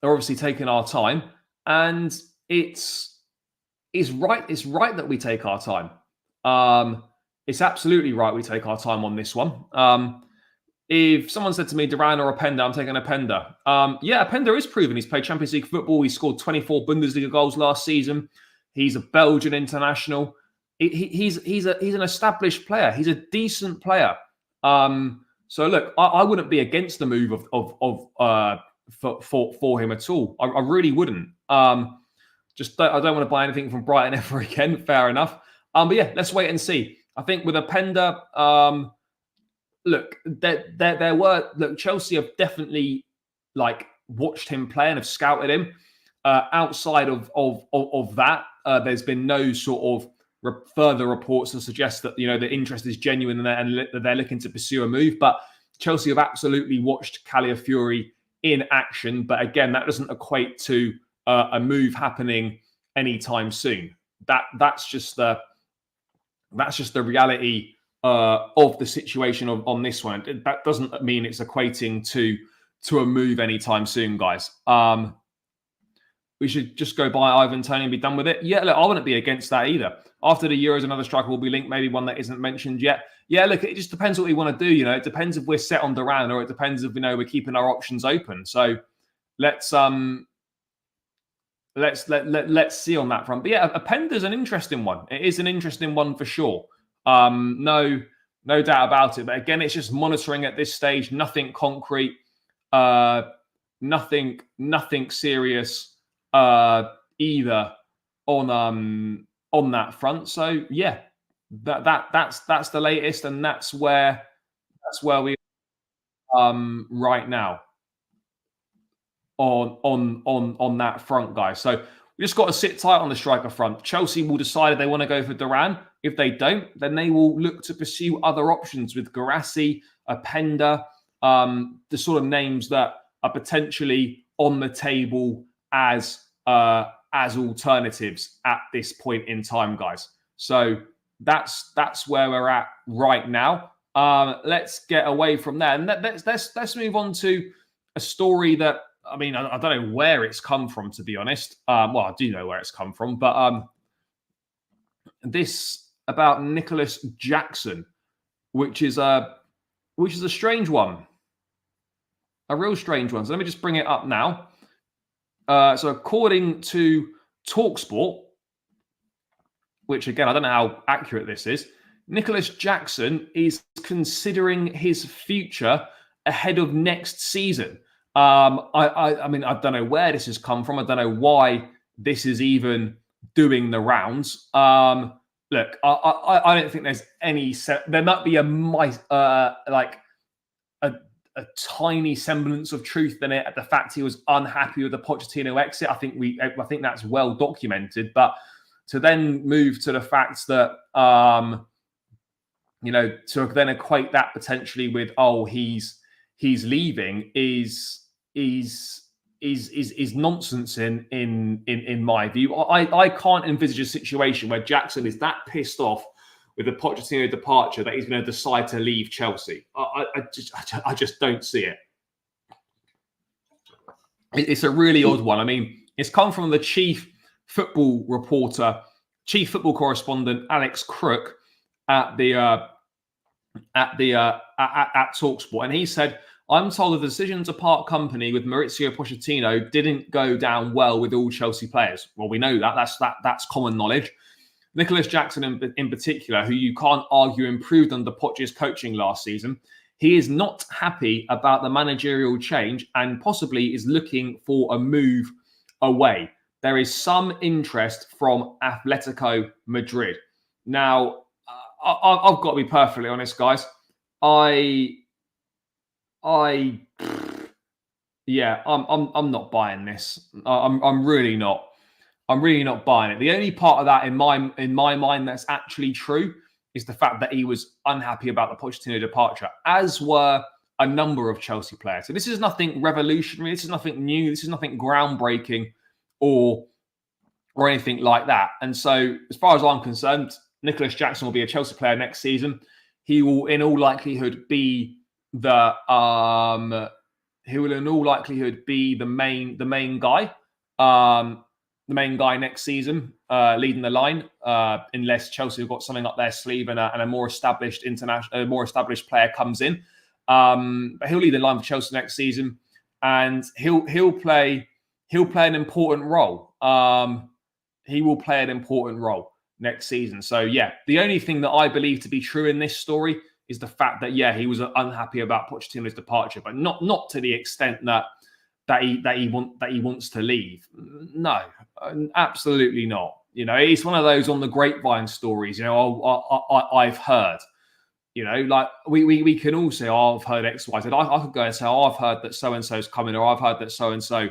obviously taking our time, and it's right that we take our time. It's absolutely right we take our time on this one. If someone said to me, Duran or Openda, I'm taking Openda. Yeah, Openda is proven. He's played Champions League football. He scored 24 Bundesliga goals last season. He's a Belgian international. He's an established player. He's a decent player. So look, I wouldn't be against the move for him at all. I really wouldn't. I don't want to buy anything from Brighton ever again. Fair enough. But yeah, let's wait and see. I think with Openda, look, Chelsea have definitely watched him play and have scouted him. Outside of that, there's been no sort of further reports to suggest that the interest is genuine and that they're looking to pursue a move. But Chelsea have absolutely watched Calafiori in action. But again, that doesn't equate to a move happening anytime soon. That's just the reality of the situation on this one. That doesn't mean it's equating to a move anytime soon, guys. We should just go buy Ivan Toney and be done with it. Yeah, look, I wouldn't be against that either. After the Euros, another striker will be linked, maybe one that isn't mentioned yet. Yeah, look, it just depends what we want to do. It depends if we're set on Duran, or it depends if we're keeping our options open. So let's see on that front. But yeah, Openda's an interesting one. It is an interesting one for sure. No doubt about it. But again, it's just monitoring at this stage. Nothing concrete. Nothing serious either on that front. So yeah, that's the latest, and that's where we right now on that front, guys. So we just got to sit tight on the striker front. Chelsea will decide if they want to go for Duran. If they don't, then they will look to pursue other options with Garassi, Openda, the sort of names that are potentially on the table as alternatives at this point in time, guys. So that's where we're at right now. Let's get away from there, and let's move on to a story that, I mean, I don't know where it's come from, to be honest. Well, I do know where it's come from, but this about Nicholas Jackson, which is a strange one, a real strange one. So let me just bring it up now. So according to TalkSport, which again, I don't know how accurate this is, Nicholas Jackson is considering his future ahead of next season. I mean, I don't know where this has come from. I don't know why this is even doing the rounds. Look, I don't think there's any. There might be a tiny semblance of truth in it. The fact he was unhappy with the Pochettino exit, I think that's well documented. But to then move to the fact that to then equate that potentially with he's leaving is nonsense in my view. I can't envisage a situation where Jackson is that pissed off with the Pochettino departure that he's going to decide to leave Chelsea. I just don't see it. It's a really odd one. I mean, it's come from the chief football correspondent Alex Crook at TalkSport, and he said, "I'm told the decision to part company with Mauricio Pochettino didn't go down well with all Chelsea players." Well, we know that. That's common knowledge. Nicholas Jackson in particular, who you can't argue improved under Poch's coaching last season, he is not happy about the managerial change and possibly is looking for a move away. There is some interest from Atletico Madrid. Now, I've got to be perfectly honest, guys. I'm not buying this. I'm really not. I'm really not buying it. The only part of that in my mind that's actually true is the fact that he was unhappy about the Pochettino departure, as were a number of Chelsea players. So this is nothing revolutionary. This is nothing new. This is nothing groundbreaking or anything like that. And so, as far as I'm concerned, Nicholas Jackson will be a Chelsea player next season. He will, in all likelihood, be the main guy. The main guy next season, leading the line, unless Chelsea have got something up their sleeve and a more established player comes in. But he'll lead the line for Chelsea next season, and he'll play an important role. He will play an important role next season. So yeah, the only thing that I believe to be true in this story is the fact that he was unhappy about Pochettino's departure, but not to the extent that he wants to leave. No, absolutely not. It's one of those on the grapevine stories. I've heard. Like we can all say, I've heard X, Y, Z. I could go and say, I've heard that so and so's coming, or I've heard that so and so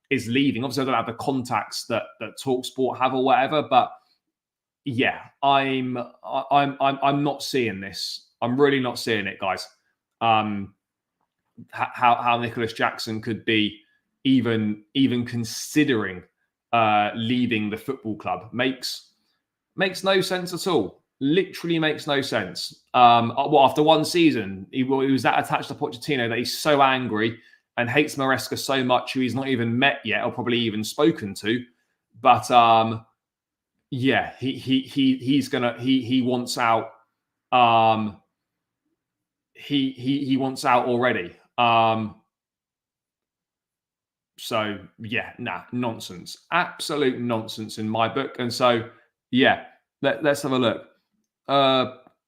is leaving. Obviously, I don't have the contacts that TalkSport have or whatever, but yeah, I'm not seeing this. I'm really not seeing it, guys. How Nicholas Jackson could be even considering leaving the football club makes no sense at all. Literally makes no sense. After one season, he was that attached to Pochettino that he's so angry and hates Maresca so much, who he's not even met yet or probably even spoken to. But he wants out. He wants out already. So yeah, nonsense, absolute nonsense in my book. And so yeah, let's have a look.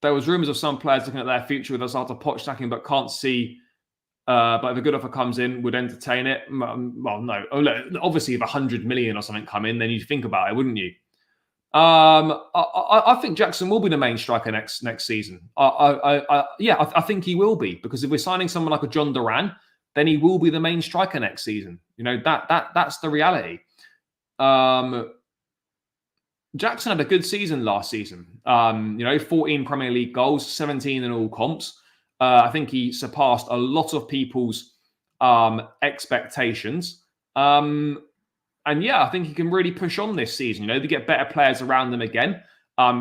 There was rumours of some players looking at their future with us after Poch sacking, but can't see. But if a good offer comes in, would entertain it. Well, no. Obviously, if 100 million or something come in, then you'd think about it, wouldn't you? I think Jackson will be the main striker next season. I think he will be, because if we're signing someone like a Jhon Duran, then he will be the main striker next season. You know, that's the reality. Jackson had a good season last season. 14 Premier League goals, 17 in all comps. I think he surpassed a lot of people's expectations. And yeah, I think he can really push on this season. You know, to get better players around him again.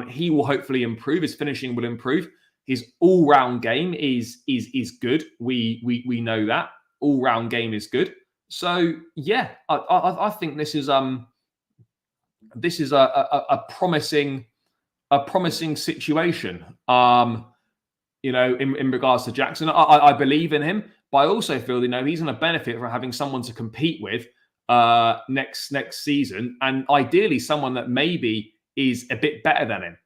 He will hopefully improve. His finishing will improve. His all-round game is good. We know that all-round game is good. So yeah, I think this is a promising situation. In regards to Jackson, I believe in him, but I also feel he's going to benefit from having someone to compete with next season, and ideally someone that maybe is a bit better than him.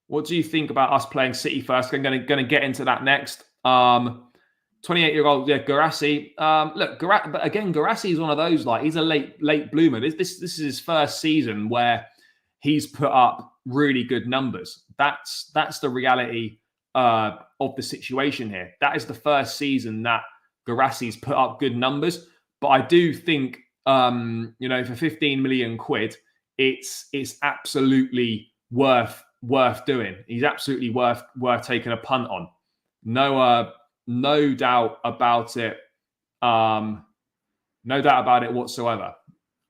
What do you think about us playing City first? I'm going to get into that next. 28-year-old Guirassy. But again, Guirassy is one of those, he's a late bloomer. This is his first season where he's put up really good numbers. That's the reality of the situation here. That is the first season that Guirassy's put up good numbers. But I do think, for 15 million quid, it's absolutely worth doing. He's absolutely worth taking a punt on. No doubt about it. No doubt about it whatsoever.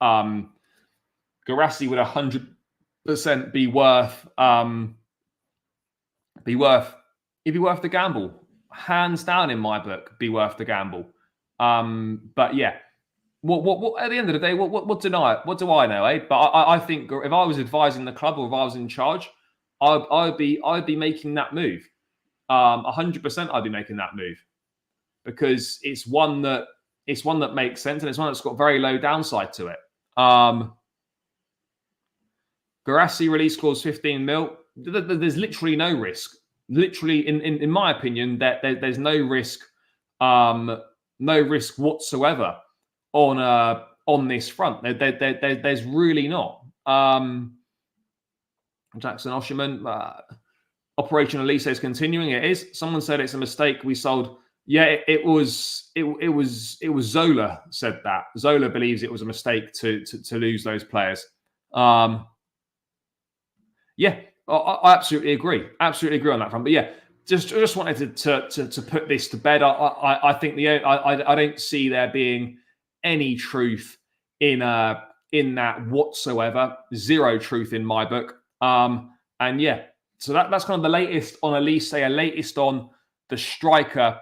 Guirassy would 100% be worth the gamble. Hands down, in my book, be worth the gamble. But yeah, what at the end of the day, what do I know, eh? But I think if I was advising the club, or if I was in charge, I'd be making that move. 100% I'd be making that move, because it's one that makes sense, and it's one that's got very low downside to it. Guirassy release clause 15 mil. There's literally no risk. Literally, in my opinion, that there's no risk whatsoever on this front. There's really not. Jackson Osherman. Operation Olise is continuing. It is. Someone said it's a mistake. We sold. Yeah, it was Zola said that. Zola believes it was a mistake to lose those players. Yeah, I absolutely agree. Absolutely agree on that front. But yeah, just wanted to put this to bed. I think I don't see there being any truth in that whatsoever. Zero truth in my book. And yeah. So that's kind of the latest on Olise, latest on the striker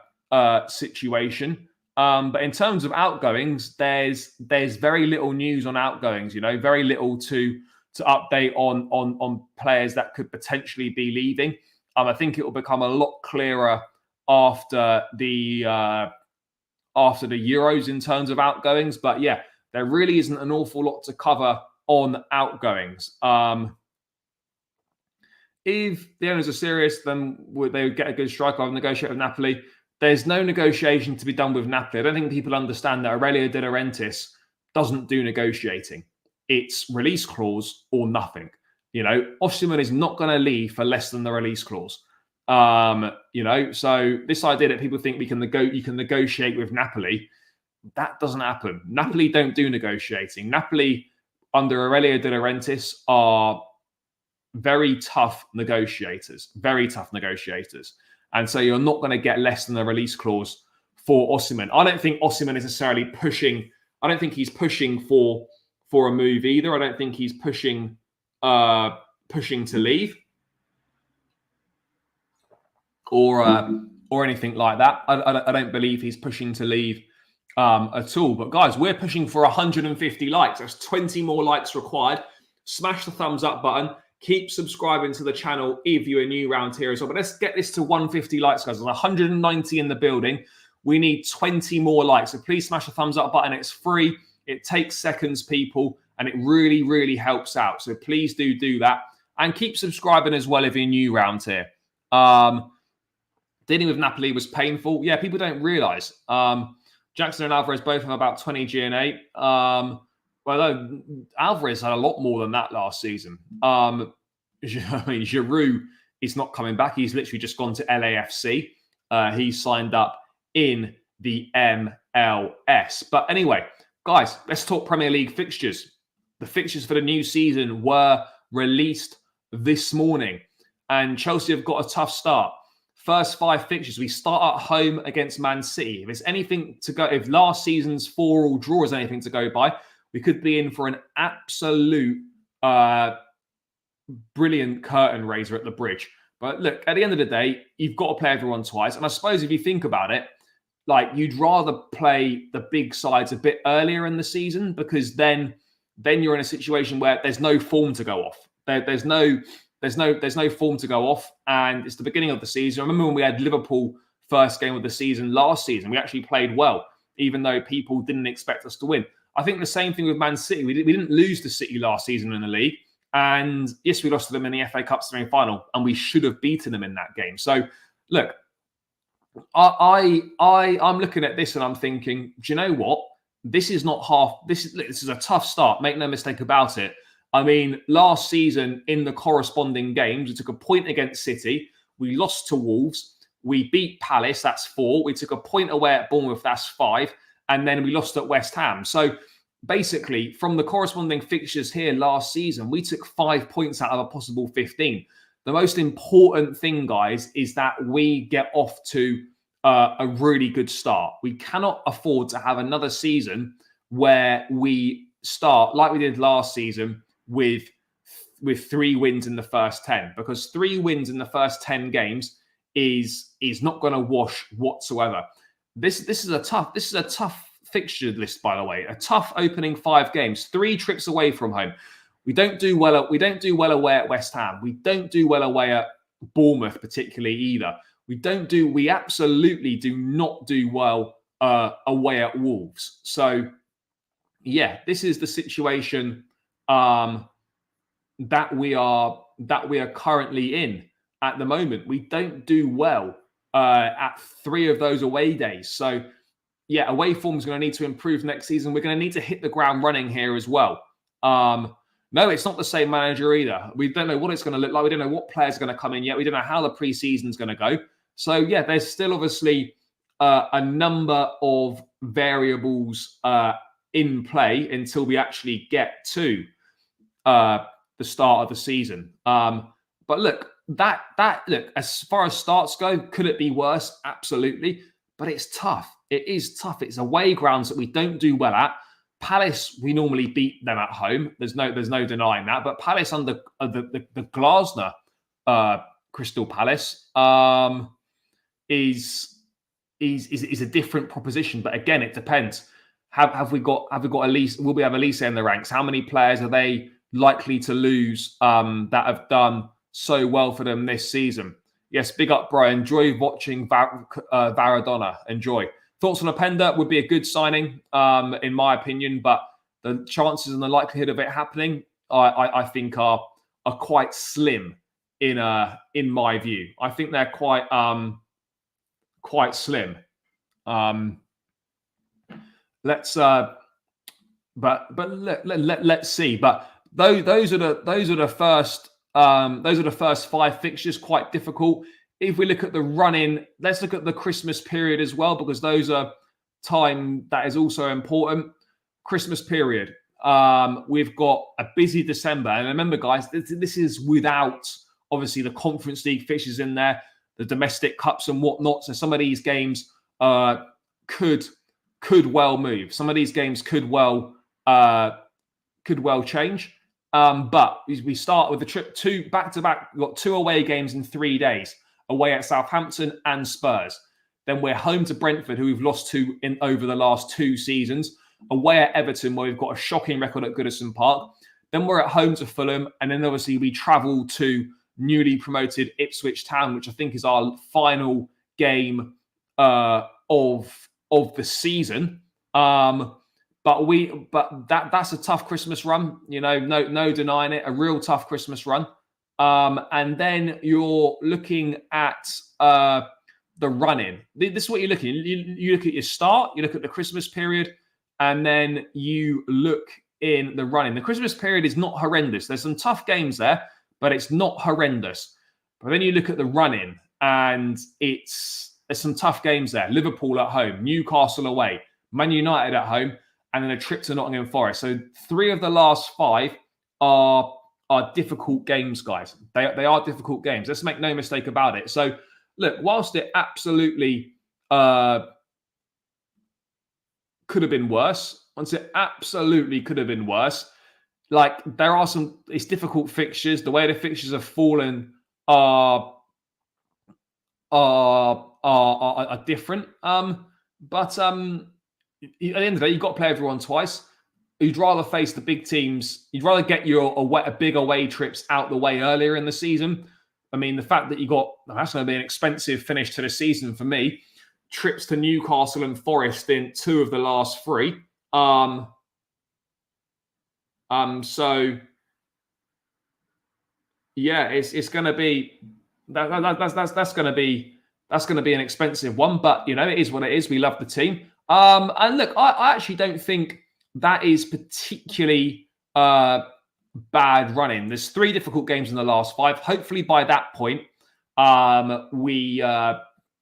situation. But in terms of outgoings, there's very little news on outgoings. Very little to update on players that could potentially be leaving. I think it will become a lot clearer after the Euros in terms of outgoings. But yeah, there really isn't an awful lot to cover on outgoings. If the owners are serious, then they would get a good striker. I've negotiated with Napoli. There's no negotiation to be done with Napoli. I don't think people understand that Aurelio De Laurentiis doesn't do negotiating. It's release clause or nothing. Osimhen is not going to leave for less than the release clause. So this idea that people think you can negotiate with Napoli, that doesn't happen. Napoli don't do negotiating. Napoli under Aurelio De Laurentiis are very tough negotiators. And so you're not going to get less than the release clause for Osimhen. I don't think Osimhen is necessarily pushing. I don't think he's pushing for a move either. I don't think he's pushing to leave or anything like that. I don't believe he's pushing to leave at all. But guys, we're pushing for 150 likes. That's 20 more likes required. Smash the thumbs up button. Keep subscribing to the channel if you're new around here as well. But let's get this to 150 likes, guys. There's 190 in the building. We need 20 more likes. So please smash the thumbs up button. It's free. It takes seconds, people, and it really, really helps out. So please do that. And keep subscribing as well if you're new around here. Dealing with Napoli was painful. Yeah, people don't realise. Jackson and Alvarez both have about 20 GNA. Well, Alvarez had a lot more than that last season. I mean, Giroud is not coming back. He's literally just gone to LAFC. He signed up in the MLS. But anyway, guys, let's talk Premier League fixtures. The fixtures for the new season were released this morning, and Chelsea have got a tough start. First 5 fixtures, we start at home against Man City. If it's anything to go, if last season's 4-4 draw is anything to go by, we could be in for an absolute brilliant curtain raiser at the bridge. But look, at the end of the day, you've got to play everyone twice. And I suppose if you think about it, like, you'd rather play the big sides a bit earlier in the season, because then you're in a situation where there's no form to go off. There's no form to go off, and it's the beginning of the season. I remember when we had Liverpool first game of the season last season, we actually played well, even though people didn't expect us to win. I think the same thing with Man City. We didn't lose to City last season in the league, and yes, we lost to them in the FA Cup semi-final, and we should have beaten them in that game. So, look, I'm looking at this and I'm thinking, do you know what? This is not half. This is a tough start. Make no mistake about it. I mean, last season in the corresponding games, we took a point against City. We lost to Wolves. We beat Palace. That's 4. We took a point away at Bournemouth. That's 5. And then we lost at West Ham. So basically, from the corresponding fixtures here last season, we took 5 points out of a possible 15. The most important thing, guys, is that we get off to a really good start. We cannot afford to have another season where we start like we did last season with 3 wins in the first 10, because 3 wins in the first 10 games is not going to wash whatsoever. This is a tough fixture list, by the way. A tough opening 5 games, 3 trips away from home. We don't do well away at West Ham. We don't do well away at Bournemouth, particularly either. We absolutely do not do well away at Wolves. So yeah, this is the situation that we are currently in at the moment. We don't do well at 3 of those away days. So yeah, away form is going to need to improve next season. We're going to need to hit the ground running here as well. No, it's not the same manager either. We don't know what it's going to look like. We don't know what players are going to come in yet. We don't know how the pre-season is going to go. So yeah, there's still obviously a number of variables in play until we actually get to the start of the season. But look, look, as far as starts go, could it be worse? Absolutely. But it's tough. It is tough. It's away grounds that we don't do well at. Palace, we normally beat them at home. There's no denying that. But Palace under the Glasner Crystal Palace is a different proposition. But again, it depends. Have we got Olise? Will we have Olise in the ranks? How many players are they likely to lose that have done so well for them this season? Yes, big up, Brian. Enjoy watching Varadona. Enjoy. Thoughts on Openda would be a good signing, in my opinion, but the chances and the likelihood of it happening, I think, are quite slim in my view. I think they're quite slim. Let's see. But those are the first 5 fixtures. Quite difficult. If we look at the run-in, let's look at the Christmas period as well, because those are time that is also important. Christmas period. We've got a busy December. And remember, guys, this is without, obviously, the Conference League fixtures in there, the domestic cups and whatnot. So some of these games could well move. Some of these games could well change. But we start with the trip 2 back-to-back. We've got 2 away games in 3 days. Away at Southampton and Spurs. Then we're home to Brentford, who we've lost to over the last 2 seasons. Away at Everton, where we've got a shocking record at Goodison Park. Then we're at home to Fulham. And then obviously we travel to newly promoted Ipswich Town, which I think is our final game of the season. But that's a tough Christmas run. You know, no denying it. A real tough Christmas run. And then you're looking at the run-in. This is what you're looking at. You look at your start, you look at the Christmas period, and then you look in the run-in. The Christmas period is not horrendous. There's some tough games there, but it's not horrendous. But then you look at the run-in, and there's some tough games there. Liverpool at home, Newcastle away, Man United at home, and then a trip to Nottingham Forest. So 3 of the last 5 are difficult games, guys. They are difficult games. Let's make no mistake about it. So look, whilst it absolutely could have been worse, once it absolutely could have been worse, like there are it's difficult fixtures. The way the fixtures have fallen are different. But at the end of the day, you've got to play everyone twice. You'd rather face the big teams. You'd rather get your big away trips out the way earlier in the season. I mean, the fact that that's going to be an expensive finish to the season for me. Trips to Newcastle and Forest in 2 of the last 3. So yeah, it's going to be that's going to be an expensive one. But it is what it is. We love the team. And look, I actually don't think that is particularly bad running. There's 3 difficult games in the last 5. Hopefully, by that point,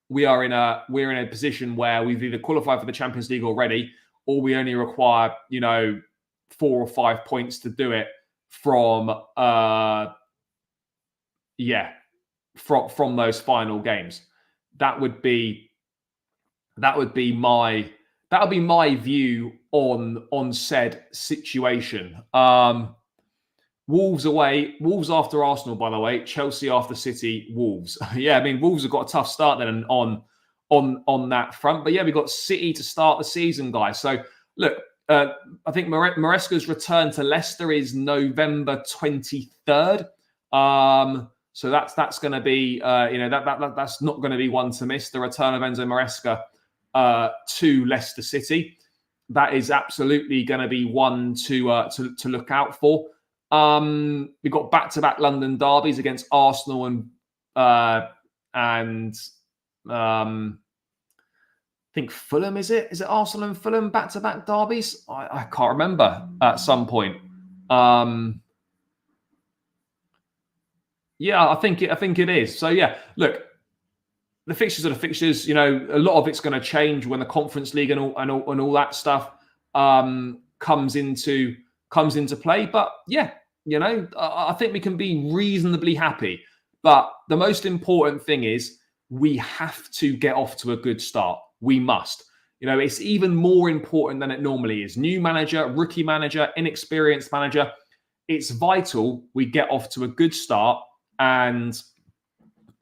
we're in a position where we've either qualified for the Champions League already, or we only require 4 or 5 points to do it from those final games. That would be my view on said situation. Wolves away, Wolves after Arsenal, by the way, Chelsea after City, Wolves. Yeah, I mean, Wolves have got a tough start then on that front. But yeah, we've got City to start the season, guys. So look, I think Maresca's return to Leicester is November 23rd. So that's going to be, that's not going to be one to miss. The return of Enzo Maresca to Leicester City. That is absolutely going to be one to look out for. We've got back-to-back London derbies against Arsenal and I think Fulham, is it? Is it Arsenal and Fulham back-to-back derbies? I can't remember at some point. Yeah, I think it is. So yeah, look, the fixtures are the fixtures. A lot of it's going to change when the Conference League and all that stuff comes into play. But yeah, I think we can be reasonably happy. But the most important thing is we have to get off to a good start. We must. It's even more important than it normally is. New manager, rookie manager, inexperienced manager. It's vital we get off to a good start, and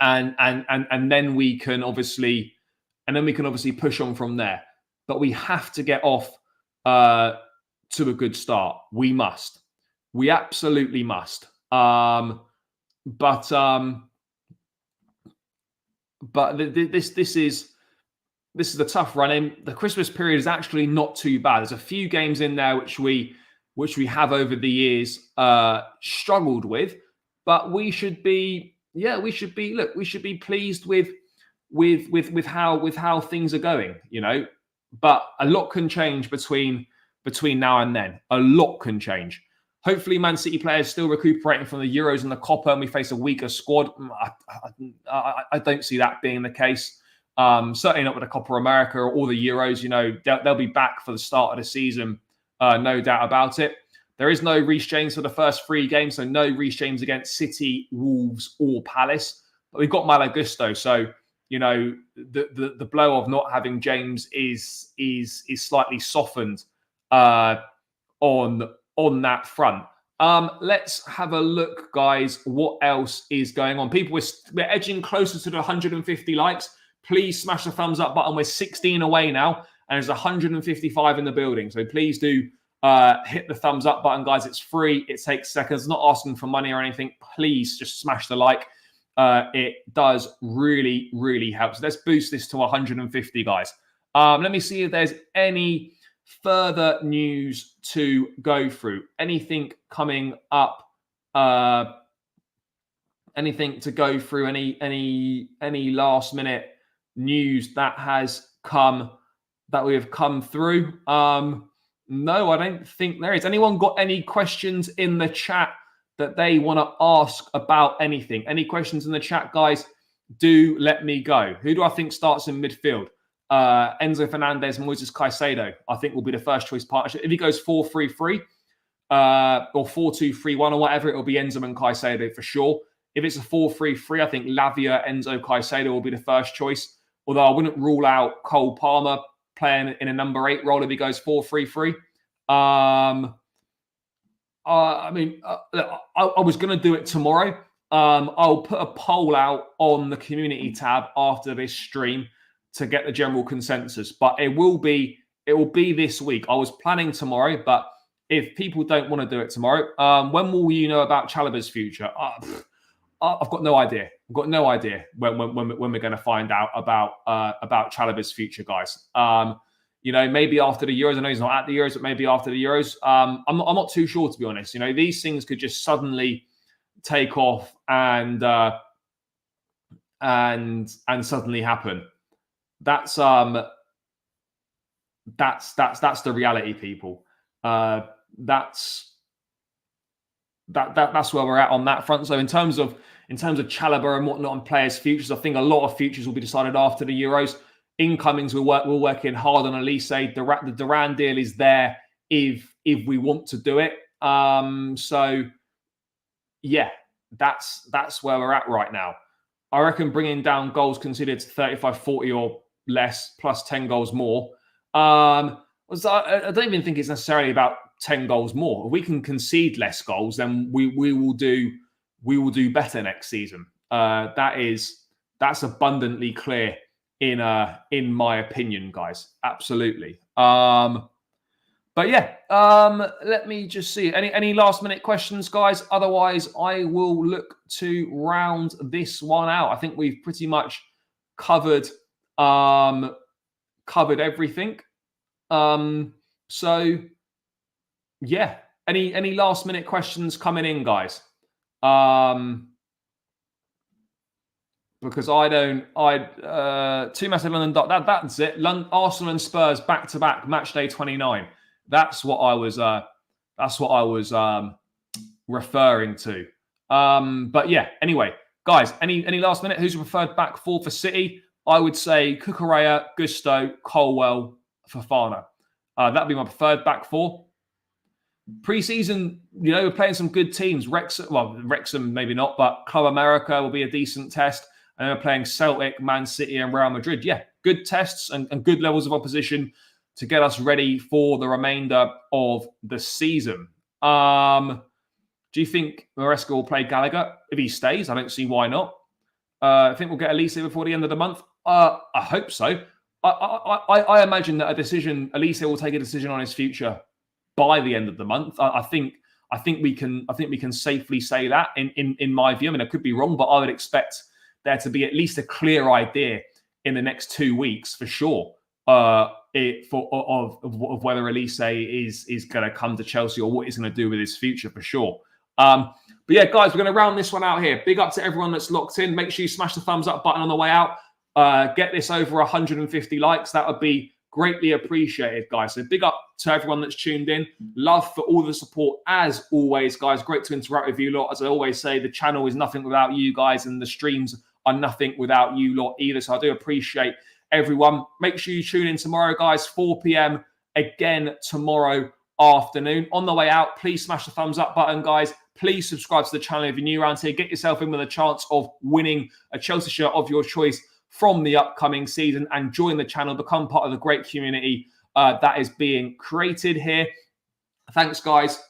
then we can obviously push on from there. But we have to get off to a good start. We must. We absolutely must. But this is a tough run in. The Christmas period is actually not too bad. There's a few games in there which we have over the years struggled with, but we should be pleased with how things are going, But a lot can change between now and then. A lot can change. Hopefully, Man City players still recuperating from the Euros and the Copa, and we face a weaker squad. I don't see that being the case. Certainly not with the Copa America or the Euros. They'll be back for the start of the season, no doubt about it. There is no Reece James for the first 3 games, so no Reece James against City, Wolves, or Palace. But we've got Malo Gusto, so the blow of not having James is slightly softened on that front. Let's have a look, guys. What else is going on? People, we're edging closer to the 150 likes. Please smash the thumbs up button. We're 16 away now, and there's 155 in the building. So please do hit the thumbs up button, guys. It's free. It takes seconds. Not asking for money or anything. Please just smash the like. It does really, really help. So let's boost this to 150, guys. Let me see if there's any further news to go through. Anything coming up anything to go through? Any last minute news that has come that we have come through? No, I don't think there is. Anyone got any questions in the chat that they want to ask about anything? Any questions in the chat, guys? Do let me go. Who do I think starts in midfield? Enzo Fernandez, Moises Caicedo, I think will be the first choice partnership. If he goes 4-3-3 or 4-2-3-1 or whatever, it will be Enzo and Caicedo for sure. If it's a 4-3-3, I think Lavia, Enzo, Caicedo will be the first choice. Although I wouldn't rule out Cole Palmer playing in a number 8 role if he goes 4-3-3. I was going to do it tomorrow. I'll put a poll out on the community tab after this stream to get the general consensus, but it will be this week. I was planning tomorrow, but if people don't want to do it tomorrow, when will you know about Chalobah's future? I've got no idea. I've got no idea when we're going to find out about Chalobah's future, guys. Maybe after the Euros. I know he's not at the Euros, but maybe after the Euros. I'm not too sure, to be honest. These things could just suddenly take off and suddenly happen. That's the reality, people. That's where we're at on that front. So in terms of Chalobah and whatnot and players' futures, I think a lot of futures will be decided after the Euros. Incomings, we're working hard on Olise. The Duran deal is there if we want to do it. So yeah, that's where we're at right now. I reckon bringing down goals conceded to 35, 40 or less, plus 10 goals more. I don't even think it's necessarily about 10 goals more. If we can concede less goals, then we will do better next season. That's abundantly clear in my opinion, guys. Absolutely. But yeah, let me just see. Any last minute questions, guys? Otherwise, I will look to round this one out. I think we've pretty much covered everything. So yeah, any last minute questions coming in, guys? Because two massive London. That's it. Arsenal and Spurs back to back, match day 29. That's what I was referring to. But yeah. Anyway, guys, any last minute? Who's your preferred back four for City? I would say Cucurella, Gusto, Colwell, Fofana. That'd be my preferred back four. Pre-season, we're playing some good teams. Wrexham maybe not, but Club America will be a decent test. And we're playing Celtic, Man City, and Real Madrid. Yeah, good tests and good levels of opposition to get us ready for the remainder of the season. Do you think Maresca will play Gallagher? If he stays, I don't see why not. I think we'll get Olise before the end of the month. I hope so. I imagine that Olise will take a decision on his future by the end of the month. I think we can safely say that in my view. I mean, I could be wrong, but I would expect there to be at least a clear idea in the next 2 weeks for sure of whether Olise is going to come to Chelsea or what he's going to do with his future for sure. But yeah, guys, we're going to round this one out here. Big up to everyone that's locked in. Make sure you smash the thumbs up button on the way out. Get this over 150 likes. That would be greatly appreciated, guys. So big up to everyone that's tuned in. Love for all the support as always, guys. Great to interact with you lot. As I always say, the channel is nothing without you guys, and the streams are nothing without you lot either. So I do appreciate everyone. Make sure you tune in tomorrow, guys, 4 p.m. again tomorrow afternoon. On the way out, please smash the thumbs up button, guys. Please subscribe to the channel if you're new around here. Get yourself in with a chance of winning a Chelsea shirt of your choice from the upcoming season and join the channel. Become part of the great community that is being created here. Thanks, guys.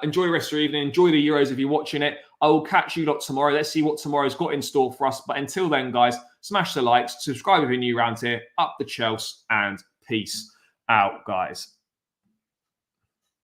Enjoy the rest of your evening. Enjoy the Euros if you're watching it. I will catch you lot tomorrow. Let's see what tomorrow's got in store for us. But until then, guys, smash the likes, subscribe if you're new around here, up the Chelsea, and peace out, guys.